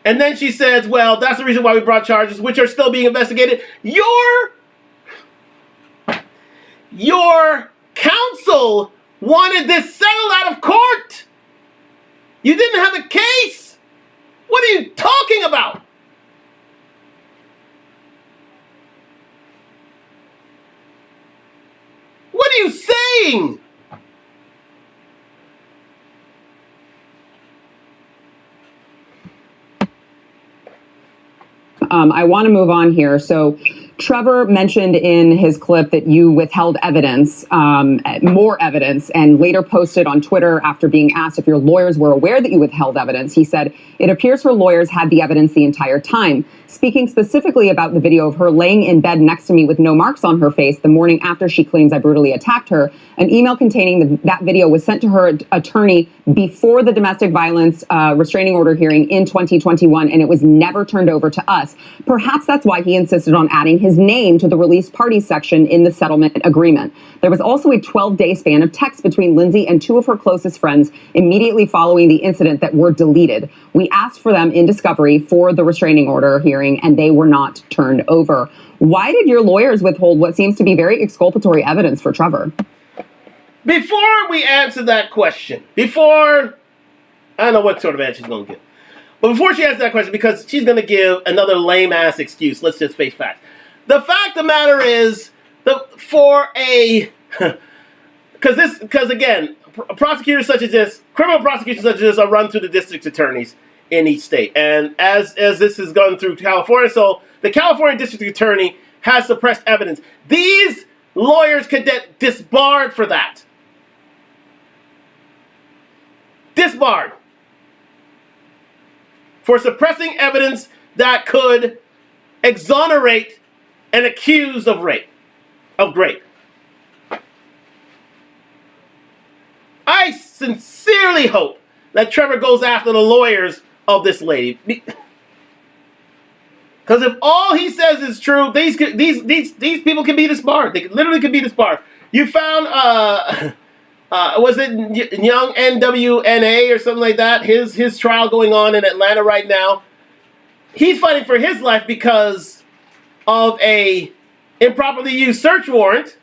And then she says, well, that's the reason why we brought charges, which are still being investigated. Your counsel wanted this settled out of court. You didn't have a case. What are you talking about? What are you saying? I want to move on here. So Trevor mentioned in his clip that you withheld evidence, more evidence, and later posted on Twitter after being asked if your lawyers were aware that you withheld evidence. He said, it appears her lawyers had the evidence the entire time. Speaking specifically about the video of her laying in bed next to me with no marks on her face the morning after she claims I brutally attacked her, an email containing that video was sent to her attorney before the domestic violence restraining order hearing in 2021, and it was never turned over to us. Perhaps that's why he insisted on adding his name to the released parties section in the settlement agreement. There was also a 12-day span of texts between Lindsay and two of her closest friends immediately following the incident that were deleted. We asked for them in discovery for the restraining order hearing, and they were not turned over. Why did your lawyers withhold what seems to be very exculpatory evidence for Trevor? Before we answer that question, I don't know what sort of answer she's going to give, but before she answers that question, because she's going to give another lame-ass excuse, let's just face facts. The fact of the matter is, because again, prosecutors such as this, criminal prosecutions such as this are run through the district attorneys in each state. And as this has gone through California, so the California district attorney has suppressed evidence. These lawyers could get disbarred for that. Disbarred. For suppressing evidence that could exonerate an accused of rape. I sincerely hope that Trevor goes after the lawyers of this lady. Because if all he says is true, these people can be disbarred. They literally could be disbarred. You found, was it Young NWNA or something like that? His trial going on in Atlanta right now. He's fighting for his life because of a improperly used search warrant.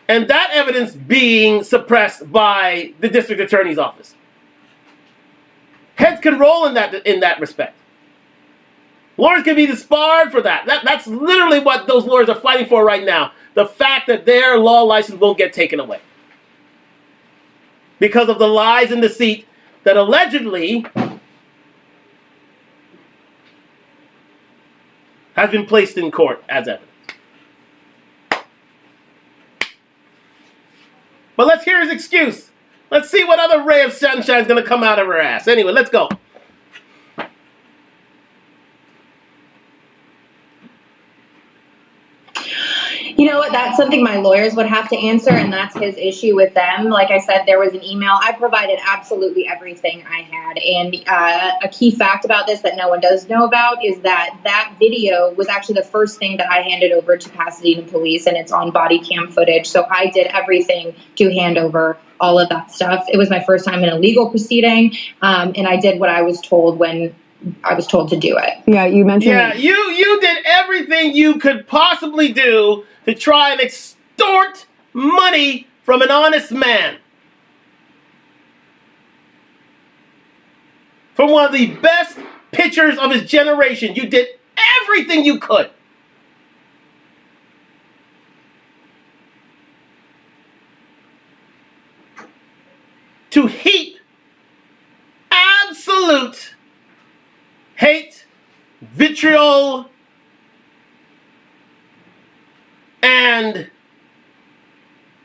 And that evidence being suppressed by the district attorney's office. Heads can roll in that respect. Lawyers can be disbarred for that. That's literally what those lawyers are fighting for right now. The fact that their law license won't get taken away. Because of the lies and deceit that allegedly has been placed in court as evidence. But let's hear his excuse. Let's see what other ray of sunshine is going to come out of her ass. Anyway, let's go. You know what? That's something my lawyers would have to answer, and that's his issue with them. Like I said, there was an email. I provided absolutely everything I had. And a key fact about this that no one does know about is that video was actually the first thing that I handed over to Pasadena police, and it's on body cam footage. So I did everything to hand over all of that stuff. It was my first time in a legal proceeding, and I did what I was told when I was told to do it. Yeah, you mentioned. Yeah, you did everything you could possibly do to try and extort money from an honest man. From one of the best pitchers of his generation. You did everything you could. To heap absolute hate, vitriol, and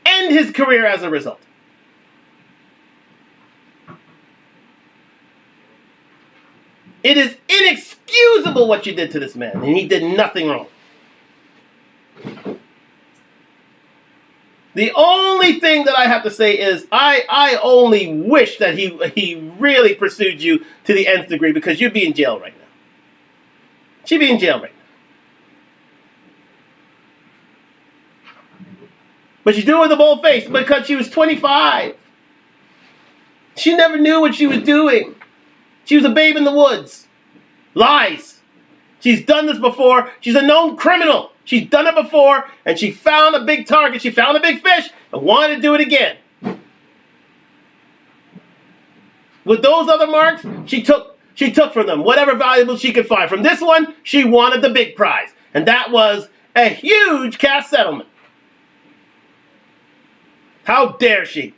end his career as a result. It is inexcusable what you did to this man, and he did nothing wrong. The only thing that I have to say is I only wish that he really pursued you to the nth degree, because you'd be in jail right now. She'd be in jail right now. But she do it with a bold face because she was 25. She never knew what she was doing. She was a babe in the woods. Lies. She's done this before. She's a known criminal. She's done it before, and she found a big target. She found a big fish and wanted to do it again. With those other marks, she took from them whatever valuable she could find. From this one, she wanted the big prize, and that was a huge cash settlement. How dare she?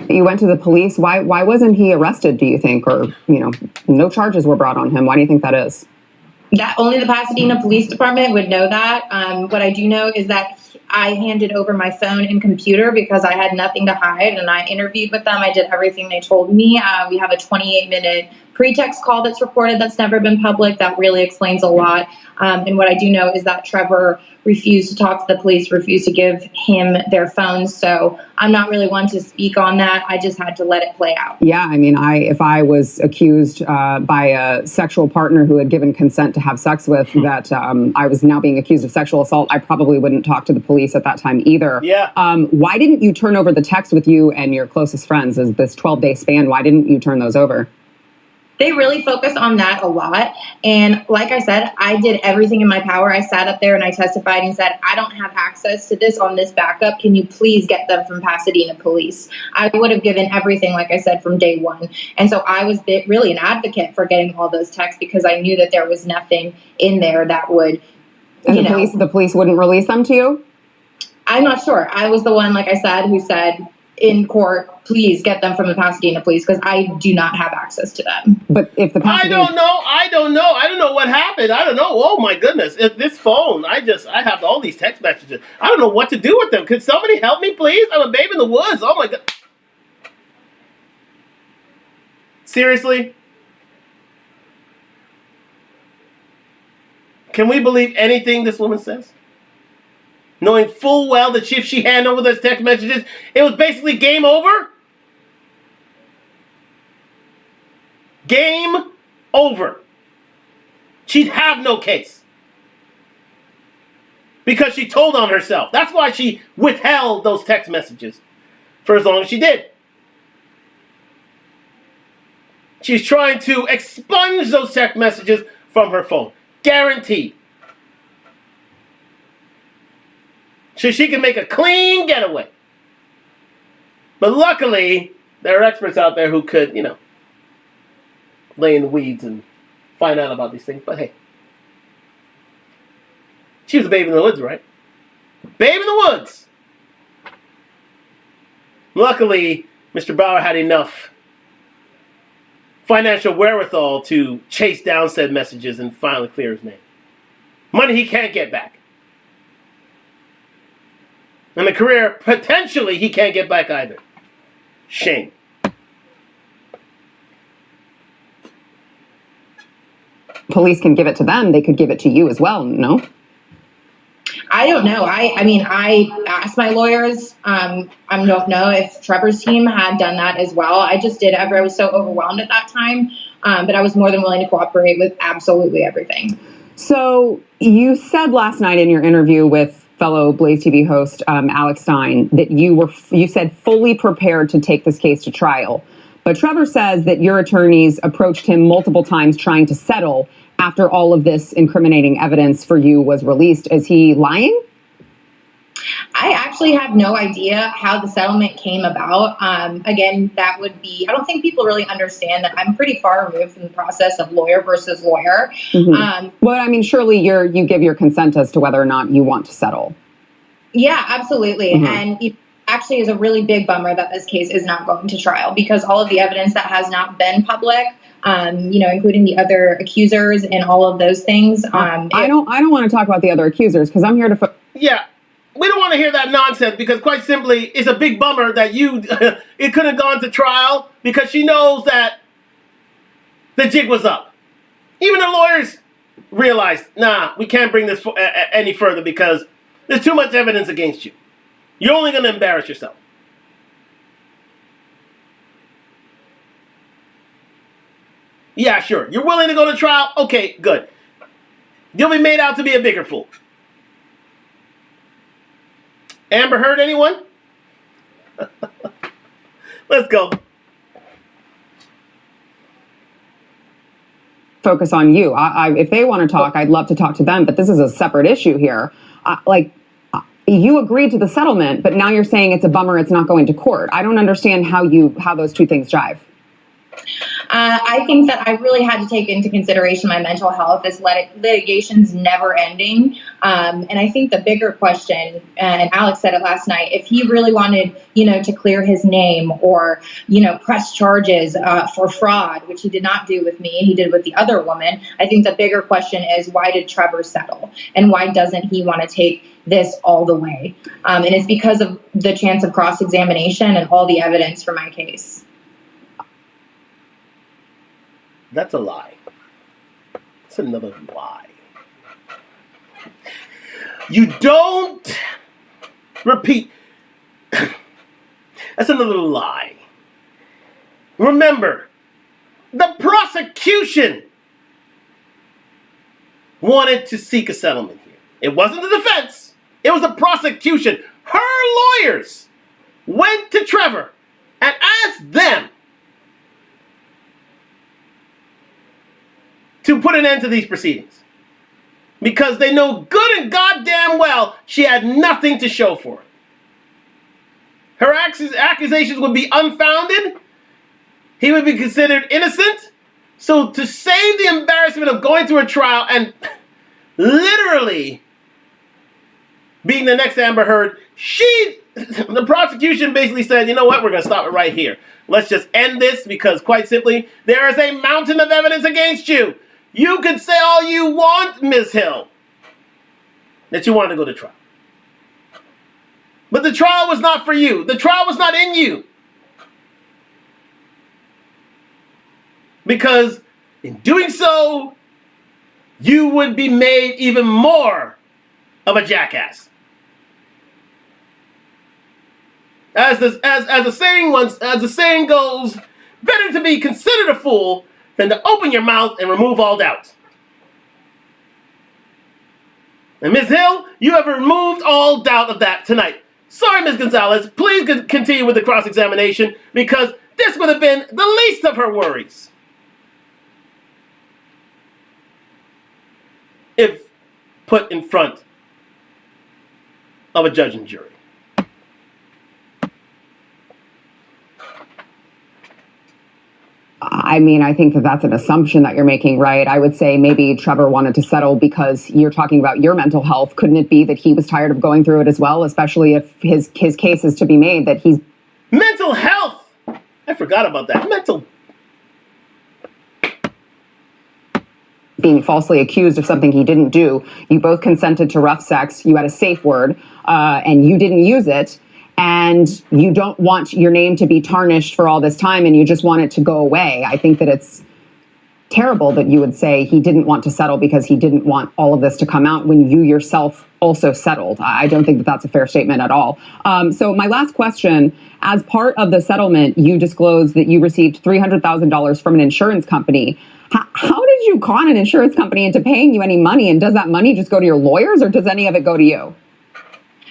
You went to the police. Why wasn't he arrested, do you think? Or, no charges were brought on him. Why do you think that is? That only the Pasadena Police Department would know that. What I do know is that I handed over my phone and computer because I had nothing to hide, and I interviewed with them. I did everything they told me. We have a 28-minute pretext call that's recorded that's never been public. That really explains a lot. And what I do know is that Trevor refused to talk to the police, refused to give him their phones. So I'm not really one to speak on that. I just had to let it play out. Yeah, if I was accused by a sexual partner who had given consent to have sex with, that I was now being accused of sexual assault, I probably wouldn't talk to the police at that time either. Yeah. Why didn't you turn over the text with you and your closest friends? Is this 12-day span? Why didn't you turn those over? They really focused on that a lot. And like I said, I did everything in my power. I sat up there and I testified and said, I don't have access to this on this backup. Can you please get them from Pasadena police? I would have given everything, like I said, from day one. And so I was really an advocate for getting all those texts because I knew that there was nothing in there that would, and the police wouldn't release them to you? I'm not sure. I was the one, like I said, who said, in court, please get them from the Pasadena police because I do not have access to them. But if the Pasadena... I don't know what happened. I don't know. Oh my goodness. This phone, I have all these text messages. I don't know what to do with them. Could somebody help me, please? I'm a babe in the woods. Oh my God. Seriously? Can we believe anything this woman says? Knowing full well that if she handed over those text messages, it was basically game over? Game over. She'd have no case. Because she told on herself. That's why she withheld those text messages for as long as she did. She's trying to expunge those text messages from her phone. Guaranteed. So she can make a clean getaway. But luckily, there are experts out there who could, lay in the weeds and find out about these things. But hey, she was a babe in the woods, right? Babe in the woods. Luckily, Mr. Bauer had enough financial wherewithal to chase down said messages and finally clear his name. Money he can't get back. And a career, potentially, he can't get back either. Shame. Police can give it to them. They could give it to you as well, no? I don't know. I mean, I asked my lawyers. I don't know if Trevor's team had done that as well. I just did. I was so overwhelmed at that time. But I was more than willing to cooperate with absolutely everything. So you said last night in your interview with fellow Blaze TV host Alex Stein that you said fully prepared to take this case to trial. But Trevor says that your attorneys approached him multiple times trying to settle after all of this incriminating evidence for you was released. Is he lying? I actually have no idea how the settlement came about. Again, that would be, I don't think people really understand that I'm pretty far removed from the process of lawyer versus lawyer. Mm-hmm. Well, I mean, surely you give your consent as to whether or not you want to settle. Yeah, absolutely. Mm-hmm. And it actually is a really big bummer that this case is not going to trial because all of the evidence that has not been public, including the other accusers and all of those things. I don't want to talk about the other accusers because I'm here to... Yeah. We don't want to hear that nonsense because, quite simply, it's a big bummer that it couldn't have gone to trial because she knows that the jig was up. Even the lawyers realized, we can't bring this any further because there's too much evidence against you. You're only going to embarrass yourself. Yeah, sure. You're willing to go to trial? Okay, good. You'll be made out to be a bigger fool. Amber Heard, anyone? Let's go. Focus on you. If they want to talk, I'd love to talk to them, but this is a separate issue here. You agreed to the settlement, but now you're saying it's a bummer it's not going to court. I don't understand how those two things jive. I think that I really had to take into consideration my mental health as litigation's never ending. And I think the bigger question, and Alex said it last night, if he really wanted, to clear his name or, press charges for fraud, which he did not do with me, he did with the other woman. I think the bigger question is, why did Trevor settle? And why doesn't he want to take this all the way? And it's because of the chance of cross-examination and all the evidence for my case. That's a lie. That's another lie. You don't repeat. That's another lie. Remember, the prosecution wanted to seek a settlement here. It wasn't the defense. It was the prosecution. Her lawyers went to Trevor and asked them to put an end to these proceedings. Because they know good and goddamn well she had nothing to show for it. Her accusations would be unfounded. He would be considered innocent. So to save the embarrassment of going through a trial and literally being the next Amber Heard, the prosecution basically said, you know what, we're going to stop it right here. Let's just end this because, quite simply, there is a mountain of evidence against you. You could say all you want, Ms. Hill, that you wanted to go to trial. But the trial was not for you. The trial was not in you. Because in doing so, you would be made even more of a jackass. As the saying goes, better to be considered a fool than to open your mouth and remove all doubt. And Ms. Hill, you have removed all doubt of that tonight. Sorry, Ms. Gonzalez, please continue with the cross-examination because this would have been the least of her worries. If put in front of a judge and jury. I mean, I think that that's an assumption that you're making, right? I would say maybe Trevor wanted to settle because you're talking about your mental health. Couldn't it be that he was tired of going through it as well, especially if his case is to be made that he's... Mental health! I forgot about that. Being falsely accused of something he didn't do. You both consented to rough sex. You had a safe word, and you didn't use it. And you don't want your name to be tarnished for all this time and you just want it to go away. I think that it's terrible that you would say he didn't want to settle because he didn't want all of this to come out when you yourself also settled. I don't think that that's a fair statement at all. So my last question, as part of the settlement, you disclosed that you received $300,000 from an insurance company. How did you con an insurance company into paying you any money? And does that money just go to your lawyers or does any of it go to you?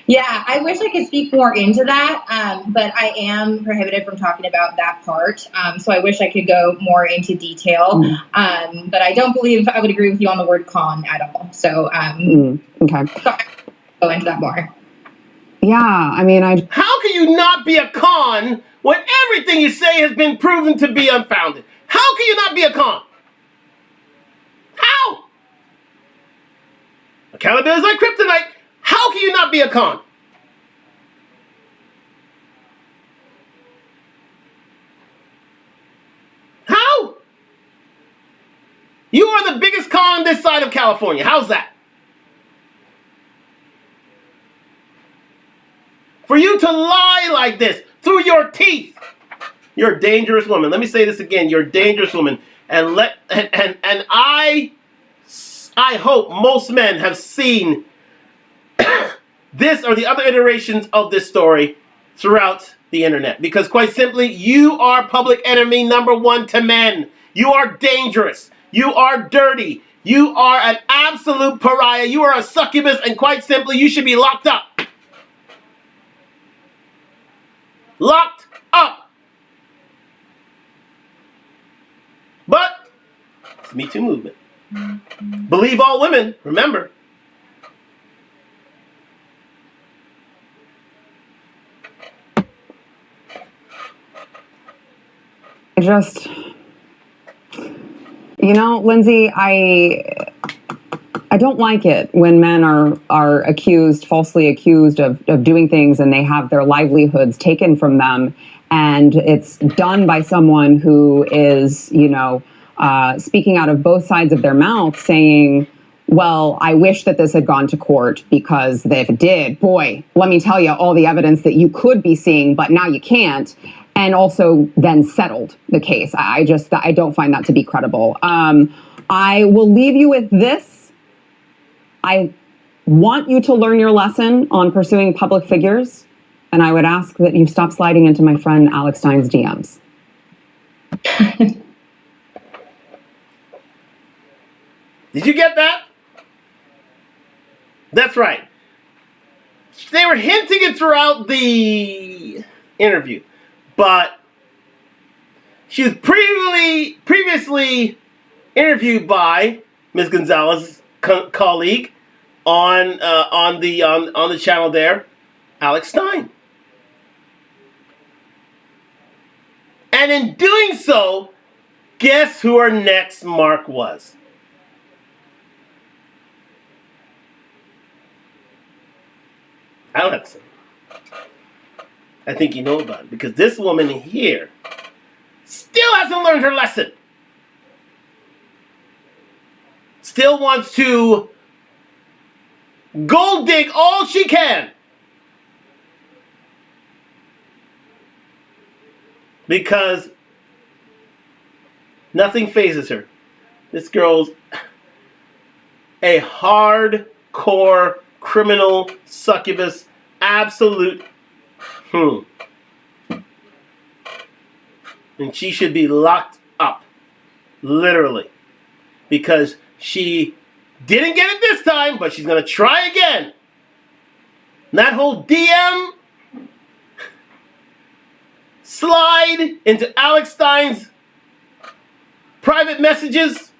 Yeah, I wish I could speak more into that, but I am prohibited from talking about that part. So I wish I could go more into detail, but I don't believe I would agree with you on the word con at all. So, okay. So I'll go into that more. Yeah, I mean, How can you not be a con when everything you say has been proven to be unfounded? How can you not be a con? How? Accountability is like kryptonite. How can you not be a con? How? You are the biggest con this side of California. How's that? For you to lie like this through your teeth. You're a dangerous woman. Let me say this again. You're a dangerous woman. And I hope most men have seen this or the other iterations of this story throughout the internet. Because quite simply, you are public enemy number one to men. You are dangerous. You are dirty. You are an absolute pariah. You are a succubus, and quite simply, you should be locked up. Locked up. But it's the Me Too movement. Believe all women, remember. Lindsay, I don't like it when men are falsely accused of doing things and they have their livelihoods taken from them. And it's done by someone who is, speaking out of both sides of their mouth saying, well, I wish that this had gone to court because if it did, boy, let me tell you all the evidence that you could be seeing, but now you can't. And also then settled the case. I don't find that to be credible. I will leave you with this. I want you to learn your lesson on pursuing public figures. And I would ask that you stop sliding into my friend Alex Stein's DMs. Did you get that? That's right. They were hinting it throughout the interview. But she was previously interviewed by Ms. Gonzalez's colleague on the channel there, Alex Stein. And in doing so, guess who her next mark was? I don't have to say it. I think you know about it because this woman here still hasn't learned her lesson. Still wants to gold dig all she can. Because nothing phases her. This girl's a hardcore criminal succubus. Absolute. And she should be locked up. Literally. Because she didn't get it this time, but she's going to try again. And that whole DM slide into Alex Stein's private messages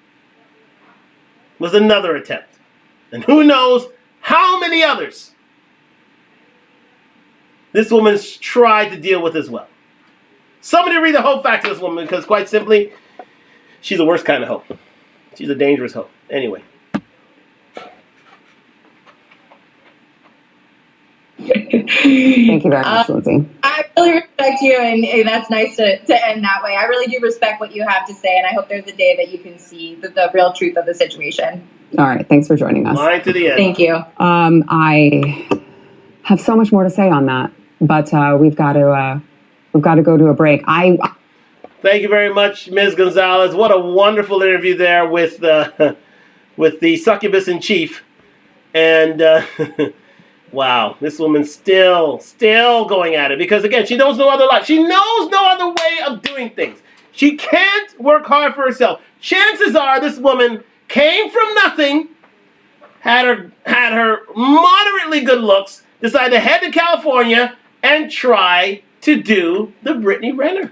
was another attempt. And who knows how many others this woman's tried to deal with as well. Somebody read the whole fact of this woman because quite simply, she's the worst kind of hoe. She's a dangerous hoe. Anyway. Thank you very much, Lindsay. I really respect you, and that's nice to end that way. I really do respect what you have to say, and I hope there's a day that you can see the real truth of the situation. All right. Thanks for joining us. Line to the end. Thank you. I have so much more to say on that, but we've got to go to a break. Thank you very much, Ms. Gonzalez. What a wonderful interview there with the succubus in chief. And wow, this woman's still going at it because again, she knows no other life. She knows no other way of doing things. She can't work hard for herself. Chances are this woman came from nothing, had her moderately good looks, decided to head to California and try to do the Brittany Renner.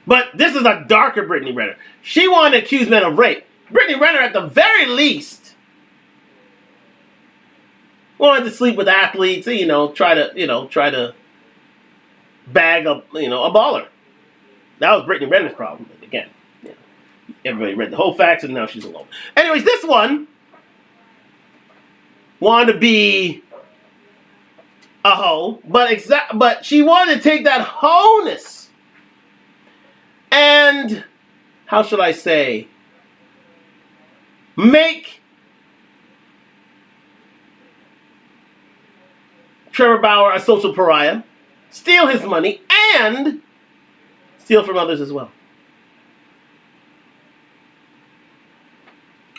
But this is a darker Brittany Renner. She wanted to accuse men of rape. Brittany Renner, at the very least, wanted to sleep with athletes, try to bag a baller. That was Brittany Renner's problem. But again, everybody read the whole facts and now she's alone. Anyways, this one wanted to be a hoe, but she wanted to take that wholeness and, how should I say, make Trevor Bauer a social pariah, steal his money, and steal from others as well.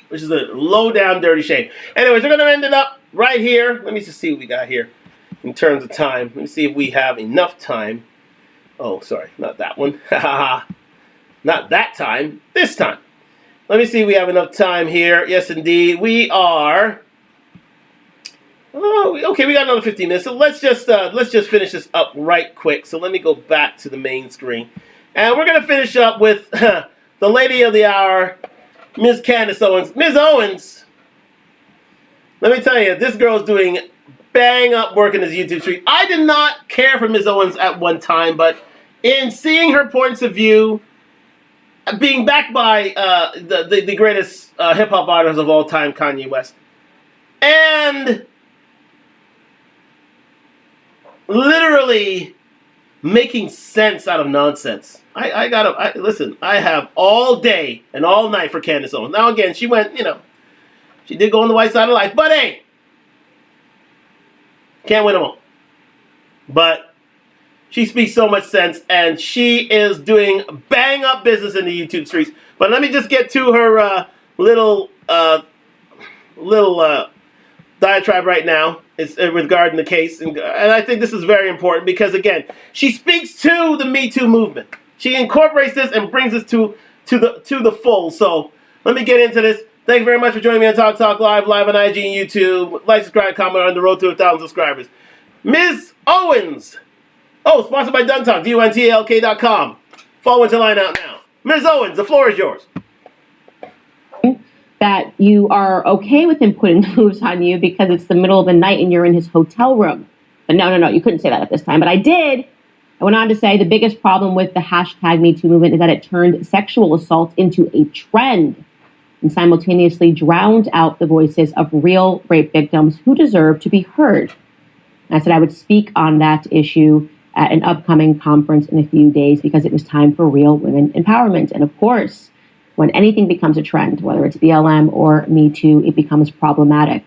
Which is a low-down, dirty shame. Anyways, we're going to end it up right here. Let me just see what we got here in terms of time. Let me see if we have enough time. Oh, sorry, not that one. Not that time. This time. Let me see if we have enough time here. Yes, indeed. We are... Oh, okay, we got another 15 minutes. So let's just finish this up right quick. So let me go back to the main screen. And we're going to finish up with the lady of the hour, Ms. Candace Owens. Ms. Owens, let me tell you, this girl's doing bang up work in this YouTube street. I did not care for Ms. Owens at one time, but in seeing her points of view, being backed by the greatest hip-hop artist of all time, Kanye West, and literally making sense out of nonsense. Listen, I have all day and all night for Candace Owens. Now again, she went, she did go on the white side of life, but hey, can't win them all. But she speaks so much sense, and she is doing bang up business in the YouTube streets. But let me just get to her little diatribe right now. It's regarding the case, and I think this is very important because again, she speaks to the Me Too movement. She incorporates this and brings this to the full. So let me get into this. Thank you very much for joining me on Talk Live on IG and YouTube. Like, subscribe, comment on the road to 1,000 subscribers. Ms. Owens. Oh, sponsored by Duntalk, DUNTALK.com. Follow into line out now. Ms. Owens, the floor is yours. That you are okay with him putting the moves on you because it's the middle of the night and you're in his hotel room. But no, you couldn't say that at this time. But I did. I went on to say the biggest problem with the hashtag MeToo movement is that it turned sexual assault into a trend. and simultaneously drowned out the voices of real rape victims who deserve to be heard. And I said I would speak on that issue at an upcoming conference in a few days because it was time for real women empowerment. And of course, when anything becomes a trend, whether it's BLM or Me Too, it becomes problematic.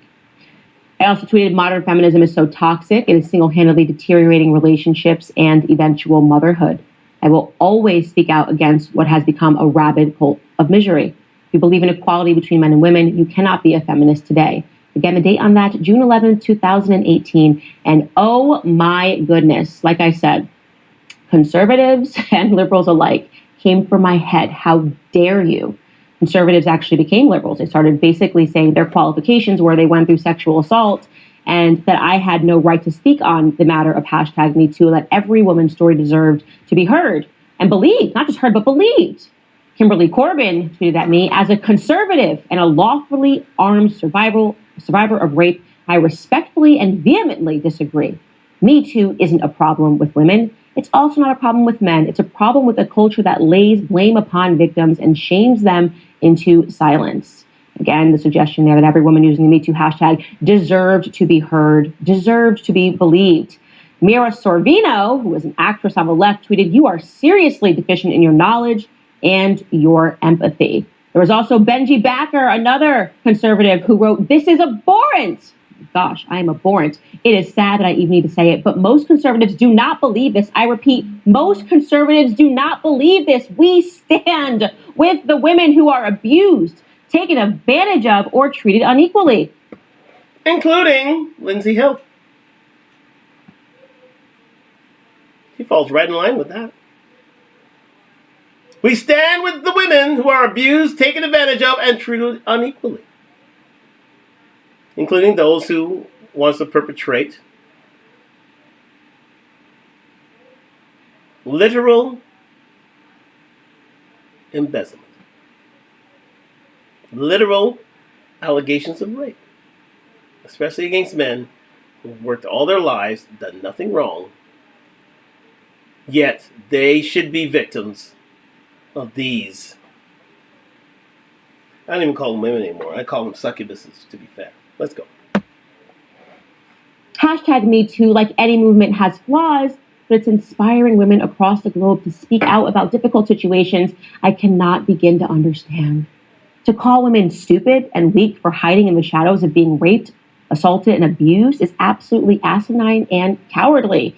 I also tweeted, modern feminism is so toxic, it is single-handedly deteriorating relationships and eventual motherhood. I will always speak out against what has become a rabid cult of misery. If you believe in equality between men and women, you cannot be a feminist today. Again, the date on that, June 11th, 2018. And oh my goodness, like I said, conservatives and liberals alike came for my head. How dare you? Conservatives actually became liberals. They started basically saying their qualifications were they went through sexual assault and that I had no right to speak on the matter of #MeToo, that every woman's story deserved to be heard and believed, not just heard, but believed. Kimberly Corbin tweeted at me, as a conservative and a lawfully armed survivor of rape, I respectfully and vehemently disagree. Me Too isn't a problem with women. It's also not a problem with men. It's a problem with a culture that lays blame upon victims and shames them into silence. Again, the suggestion there that every woman using the Me Too hashtag deserved to be heard, deserved to be believed. Mira Sorvino, who is an actress on the left, tweeted, "You are seriously deficient in your knowledge and your empathy." There was also Benji Backer, another conservative, who wrote, "This is abhorrent." Gosh, I am abhorrent. It is sad that I even need to say it, but most conservatives do not believe this. I repeat, most conservatives do not believe this. We stand with the women who are abused, taken advantage of, or treated unequally. Including Lindsay Hill. He falls right in line with that. We stand with the women who are abused, taken advantage of, and treated unequally. Including those who wants to perpetrate literal embezzlement. Literal allegations of rape. Especially against men who've worked all their lives, done nothing wrong, yet they should be victims of these. I don't even call them women anymore. I call them succubuses, to be fair. Let's go. #MeToo, like any movement, has flaws, but it's inspiring women across the globe to speak out about difficult situations I cannot begin to understand. To call women stupid and weak for hiding in the shadows of being raped, assaulted, and abused is absolutely asinine and cowardly.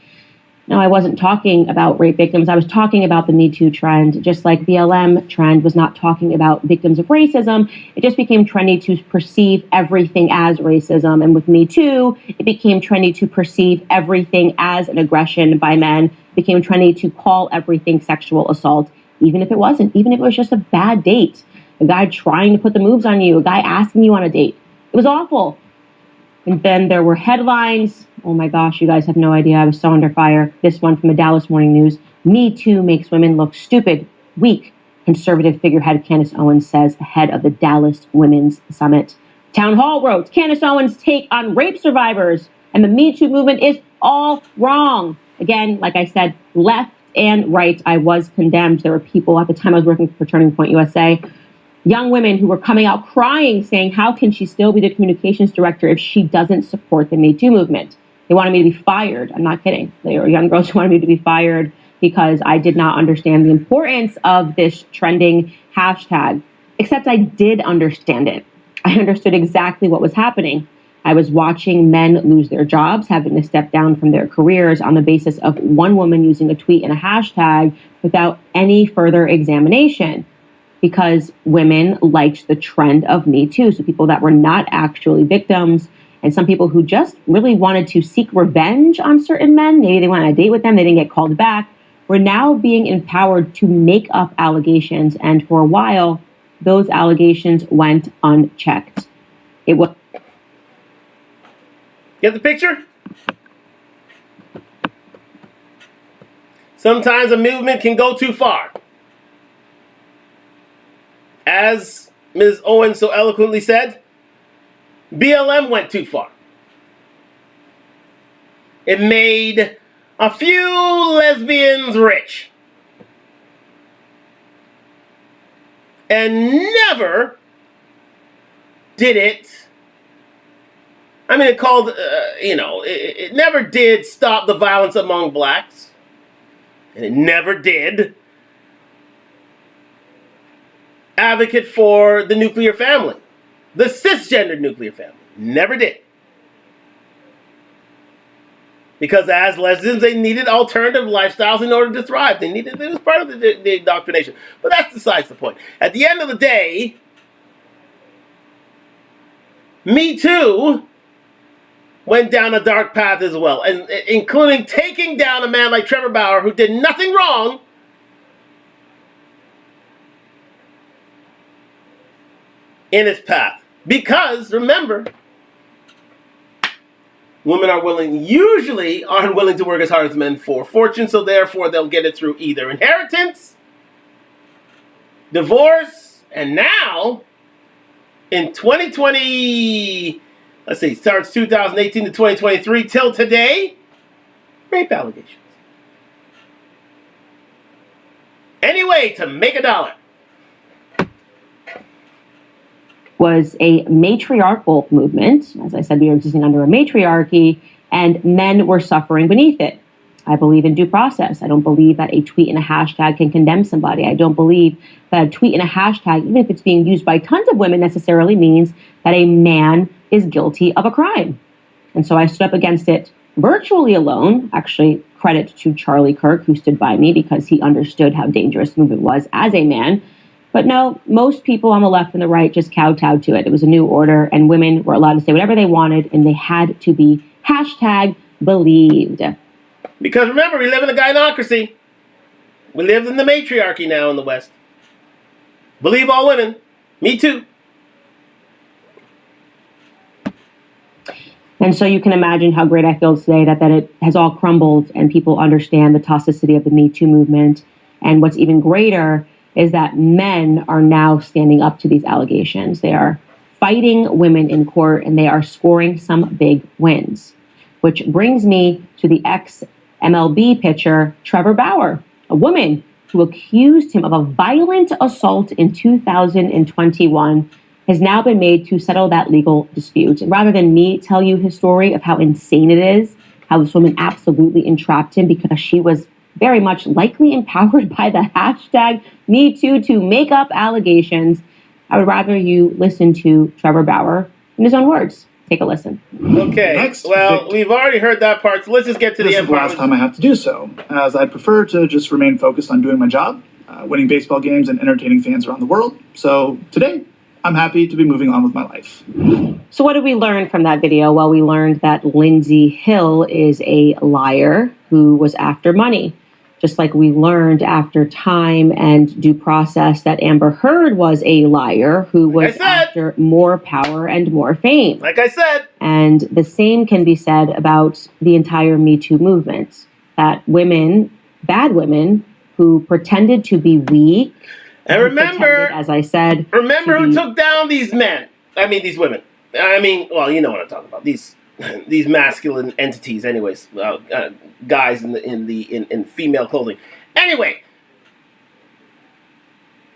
No, I wasn't talking about rape victims. I was talking about the Me Too trend. Just like BLM trend was not talking about victims of racism, it just became trendy to perceive everything as racism. And with Me Too, it became trendy to perceive everything as an aggression by men. It became trendy to call everything sexual assault, even if it wasn't, even if it was just a bad date. A guy trying to put the moves on you, a guy asking you on a date. It was awful. And then there were headlines. Oh my gosh, you guys have no idea. I was so under fire. This one from the Dallas Morning News. Me Too makes women look stupid, weak. Conservative figurehead Candace Owens says ahead of the Dallas Women's Summit. Town Hall wrote, Candace Owens' take on rape survivors and the Me Too movement is all wrong. Again, like I said, left and right, I was condemned. There were people at the time I was working for Turning Point USA, young women who were coming out crying, saying, how can she still be the communications director if she doesn't support the Me Too movement? They wanted me to be fired. I'm not kidding. They were young girls who wanted me to be fired because I did not understand the importance of this trending hashtag, except I did understand it. I understood exactly what was happening. I was watching men lose their jobs, having to step down from their careers on the basis of one woman using a tweet and a hashtag without any further examination, because women liked the trend of Me Too. So people that were not actually victims, and some people who just really wanted to seek revenge on certain men, maybe they went on a date with them, they didn't get called back, were now being empowered to make up allegations. And for a while, those allegations went unchecked. It was. Get the picture? Sometimes a movement can go too far. As Ms. Owens so eloquently said, BLM went too far. It made a few lesbians rich. And never did it. I mean, it never did stop the violence among blacks. And it never did advocate for the nuclear family. The cisgendered nuclear family. Never did. Because as lesbians, they needed alternative lifestyles in order to thrive. It was part of the indoctrination. But that's besides the point. At the end of the day, Me Too went down a dark path as well, and including taking down a man like Trevor Bauer, who did nothing wrong, in his path. Because, remember, women usually aren't willing to work as hard as men for fortune, so therefore they'll get it through either inheritance, divorce, and now, in 2020, let's see, starts 2018 to 2023 till today, rape allegations. Anyway, to make a dollar. Was a matriarchal movement. As I said, we are existing under a matriarchy, and men were suffering beneath it. I believe in due process. I don't believe that a tweet and a hashtag can condemn somebody. I don't believe that a tweet and a hashtag, even if it's being used by tons of women, necessarily means that a man is guilty of a crime. And so I stood up against it virtually alone. Actually, credit to Charlie Kirk, who stood by me because he understood how dangerous the movement was as a man. But no, most people on the left and the right just kowtowed to it. It was a new order, and women were allowed to say whatever they wanted, and they had to be hashtag believed. Because remember, we live in a gynocracy. We live in the matriarchy now in the West. Believe all women. Me too. And so you can imagine how great I feel today that it has all crumbled and people understand the toxicity of the Me Too movement. And what's even greater is that men are now standing up to these allegations. They are fighting women in court, and they are scoring some big wins. Which brings me to the ex-MLB pitcher, Trevor Bauer, a woman who accused him of a violent assault in 2021, has now been made to settle that legal dispute. And rather than me tell you his story of how insane it is, how this woman absolutely entrapped him because she was very much likely empowered by the hashtag #MeToo to make up allegations, I would rather you listen to Trevor Bauer in his own words. Take a listen. Okay, we've already heard that part, so let's just get to the end. This is the last time I have to do so, as I prefer to just remain focused on doing my job, winning baseball games and entertaining fans around the world. So today, I'm happy to be moving on with my life. So what did we learn from that video? Well, we learned that Lindsay Hill is a liar who was after money. Just like we learned after time and due process that Amber Heard was a liar who was after more power and more fame. Like I said. And the same can be said about the entire Me Too movement. That women, bad women, who pretended to be weak. And remember, as I said, who took down these men. I mean, these women. I mean, well, you know what I'm talking about. These masculine entities, anyways, guys in female clothing. Anyway,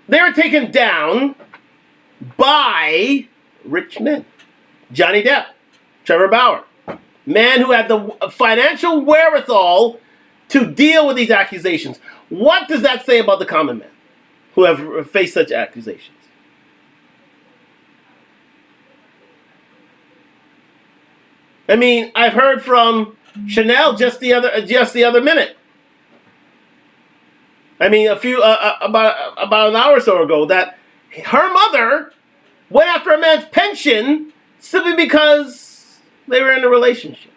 they were taken down by rich men. Johnny Depp, Trevor Bauer, man who had the financial wherewithal to deal with these accusations. What does that say about the common man who have faced such accusations? I mean, I've heard from Chanel just the other minute. I mean, about an hour or so ago, that her mother went after a man's pension simply because they were in a relationship.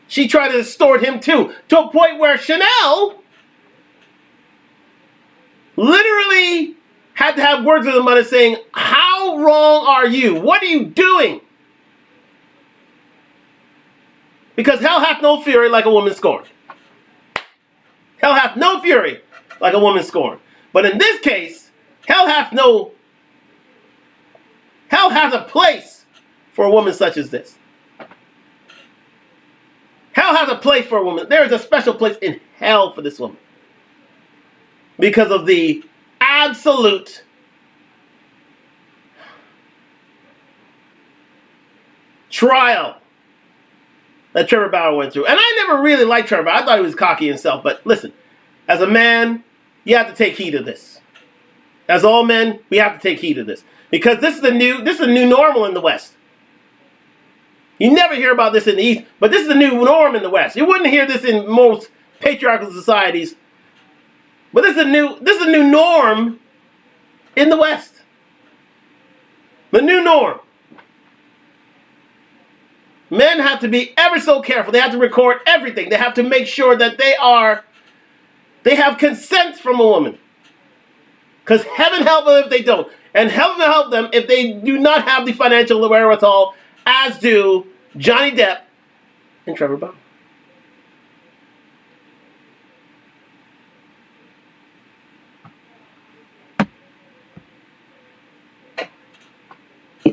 She tried to extort him too, to a point where Chanel literally had to have words with him on saying, "How wrong are you? What are you doing?" Because hell hath no fury like a woman scorned. Hell hath no fury like a woman scorned. But in this case, hell hath a place for a woman such as this. Hell has a place for a woman. There is a special place in hell for this woman. Because of the absolute trial that Trevor Bauer went through. And I never really liked Trevor. I thought he was cocky himself. But listen, as a man, you have to take heed of this. As all men, we have to take heed of this. Because this is a new normal in the West. You never hear about this in the East, but this is a new norm in the West. You wouldn't hear this in most patriarchal societies. But this is a new norm in the West. The new norm. Men have to be ever so careful. They have to record everything. They have to make sure that they have consent from a woman. Because heaven help them if they don't. And heaven help them if they do not have the financial wherewithal, as do Johnny Depp and Trevor Bauer.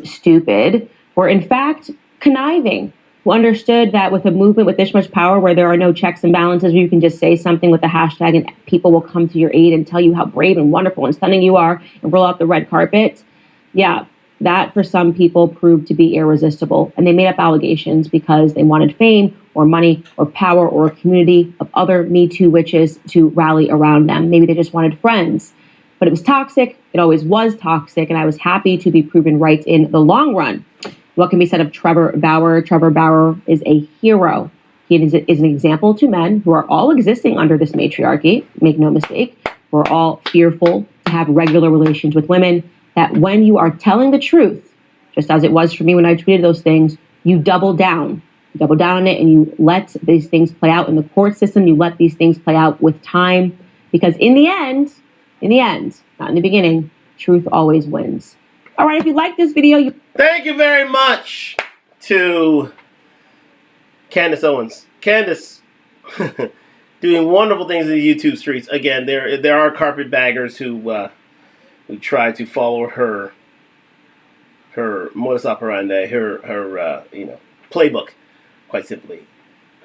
Stupid, were in fact conniving, who understood that with a movement with this much power where there are no checks and balances, where you can just say something with a hashtag and people will come to your aid and tell you how brave and wonderful and stunning you are and roll out the red carpet. Yeah, that for some people proved to be irresistible. And they made up allegations because they wanted fame or money or power or a community of other Me Too witches to rally around them. Maybe they just wanted friends. But it was toxic. It always was toxic. And I was happy to be proven right in the long run. What can be said of Trevor Bauer? Trevor Bauer is a hero. He is an example to men who are all existing under this matriarchy, make no mistake, who are all fearful to have regular relations with women, that when you are telling the truth, just as it was for me when I tweeted those things, you double down. You double down on it and you let these things play out in the court system. You let these things play out with time. Because in the end, not in the beginning, truth always wins. All right, if you like this video, thank you very much to Candace Owens. Candace doing wonderful things in the YouTube streets. Again, there are carpetbaggers who try to follow her modus operandi, her playbook, quite simply.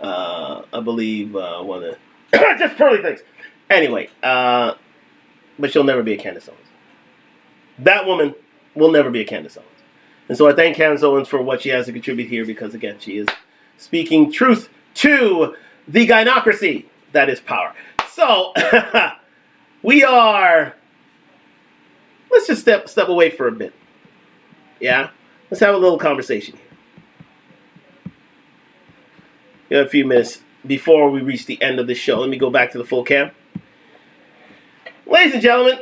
I believe one of the just pearly things. Anyway, but she'll never be a Candace Owens. That woman will never be a Candace Owens. And so I thank Candace Owens for what she has to contribute here, because again, she is speaking truth to the gynocracy that is power. So let's just step away for a bit. Yeah? Let's have a little conversation here. We have a few minutes before we reach the end of the show. Let me go back to the full cam. Ladies and gentlemen,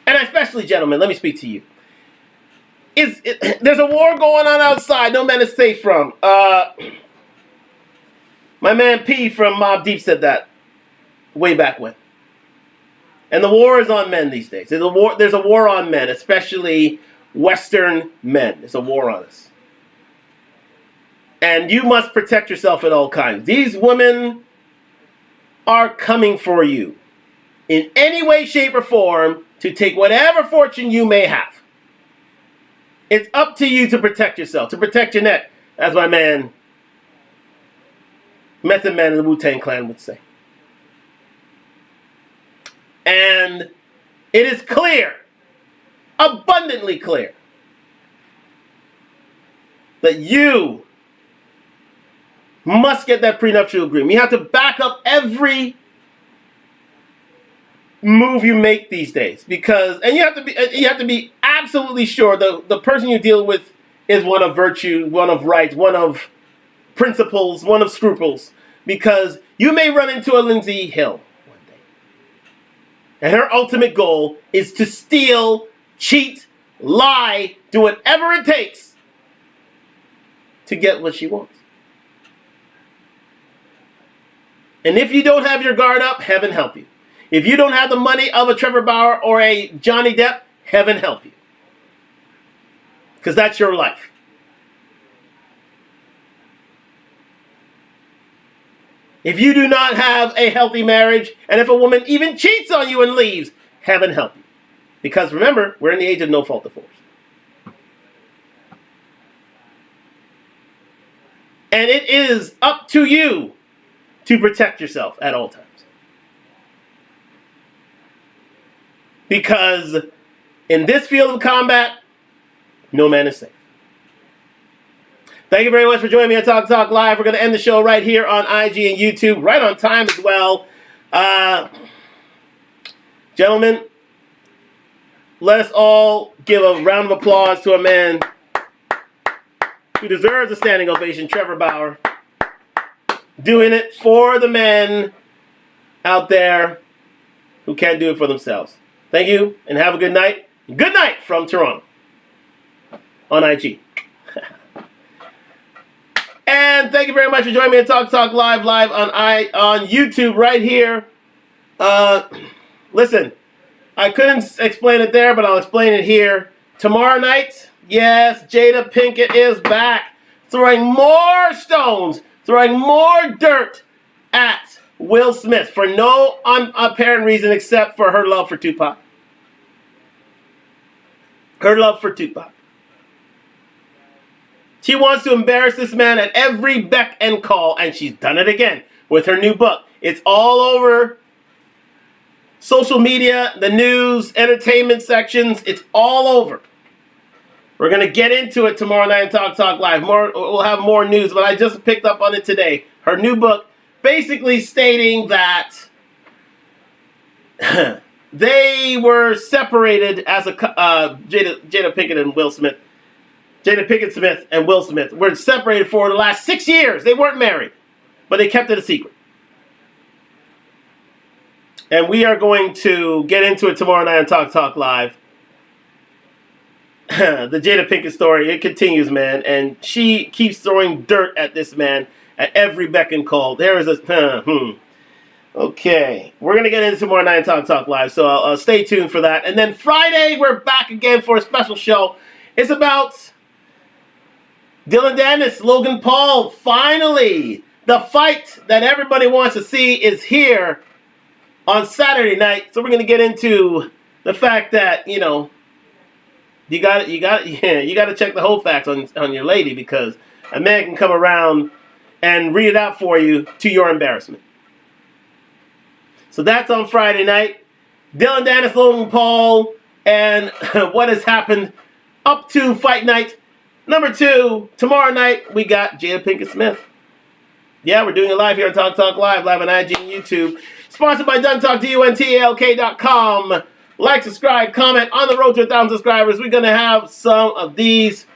and especially gentlemen, let me speak to you. There's a war going on outside no man is safe from. My man P from Mobb Deep said that way back when. And the war is on men these days. There's a war on men, especially Western men. There's a war on us. And you must protect yourself at all times. These women are coming for you in any way, shape, or form to take whatever fortune you may have. It's up to you to protect yourself, to protect your neck, as my man, Method Man in the Wu-Tang Clan would say. And it is clear, abundantly clear, that you must get that prenuptial agreement. You have to back up every move you make these days, and you have to be absolutely sure the person you deal with is one of virtue, one of rights, one of principles, one of scruples, because you may run into a Lindsay Hill one day, and her ultimate goal is to steal, cheat, lie, do whatever it takes to get what she wants. And if you don't have your guard up, heaven help you. If you don't have the money of a Trevor Bauer or a Johnny Depp, heaven help you. Because that's your life. If you do not have a healthy marriage, and if a woman even cheats on you and leaves, heaven help you. Because remember, we're in the age of no fault divorce. And it is up to you to protect yourself at all times. Because in this field of combat, no man is safe. Thank you very much for joining me on Talk Talk Live. We're going to end the show right here on IG and YouTube, right on time as well. Gentlemen, let us all give a round of applause to a man who deserves a standing ovation, Trevor Bauer. Doing it for the men out there who can't do it for themselves. Thank you, and have a good night. Good night from Toronto on IG. And thank you very much for joining me at Talk Talk Live on YouTube right here. Listen, I couldn't explain it there, but I'll explain it here. Tomorrow night, yes, Jada Pinkett is back, throwing more stones, throwing more dirt at Will Smith for no apparent reason except for her love for Tupac. Her love for Tupac. She wants to embarrass this man at every beck and call, and she's done it again with her new book. It's all over social media, the news, entertainment sections. It's all over. We're going to get into it tomorrow night on Talk Live. We'll have more news, but I just picked up on it today. Her new book basically stating that they were separated as a Jada Pinkett and Will Smith. Jada Pinkett Smith and Will Smith were separated for the last 6 years. They weren't married, but they kept it a secret. And we are going to get into it tomorrow night on Talk Live. The Jada Pinkett story, it continues, man. And she keeps throwing dirt at this man at every beck and call. There is a... Okay. We're going to get into tomorrow night on Talk Live, so stay tuned for that. And then Friday, we're back again for a special show. It's about Dylan Dennis, Logan Paul. Finally, the fight that everybody wants to see is here on Saturday night. So we're going to get into the fact that, you know, you got to check the whole facts on your lady, because a man can come around and read it out for you to your embarrassment. So that's on Friday night. Dylan Dennis, Logan Paul, and what has happened up to fight night. Number 2, tomorrow night, we got Jada Pinkett Smith. Yeah, we're doing it live here on Talk Live on IG and YouTube. Sponsored by DunTalk.com. Like, subscribe, comment. On the road to 1,000 subscribers, we're going to have some of these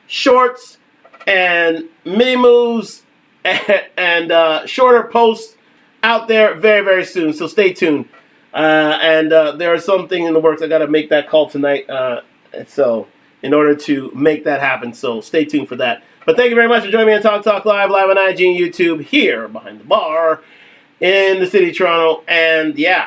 shorts and mini moves and shorter posts out there very, very soon. So stay tuned. And there is something in the works. I got to make that call tonight. So in order to make that happen. So stay tuned for that. But thank you very much for joining me on Talk Live on IG and YouTube here behind the bar in the city of Toronto. And yeah.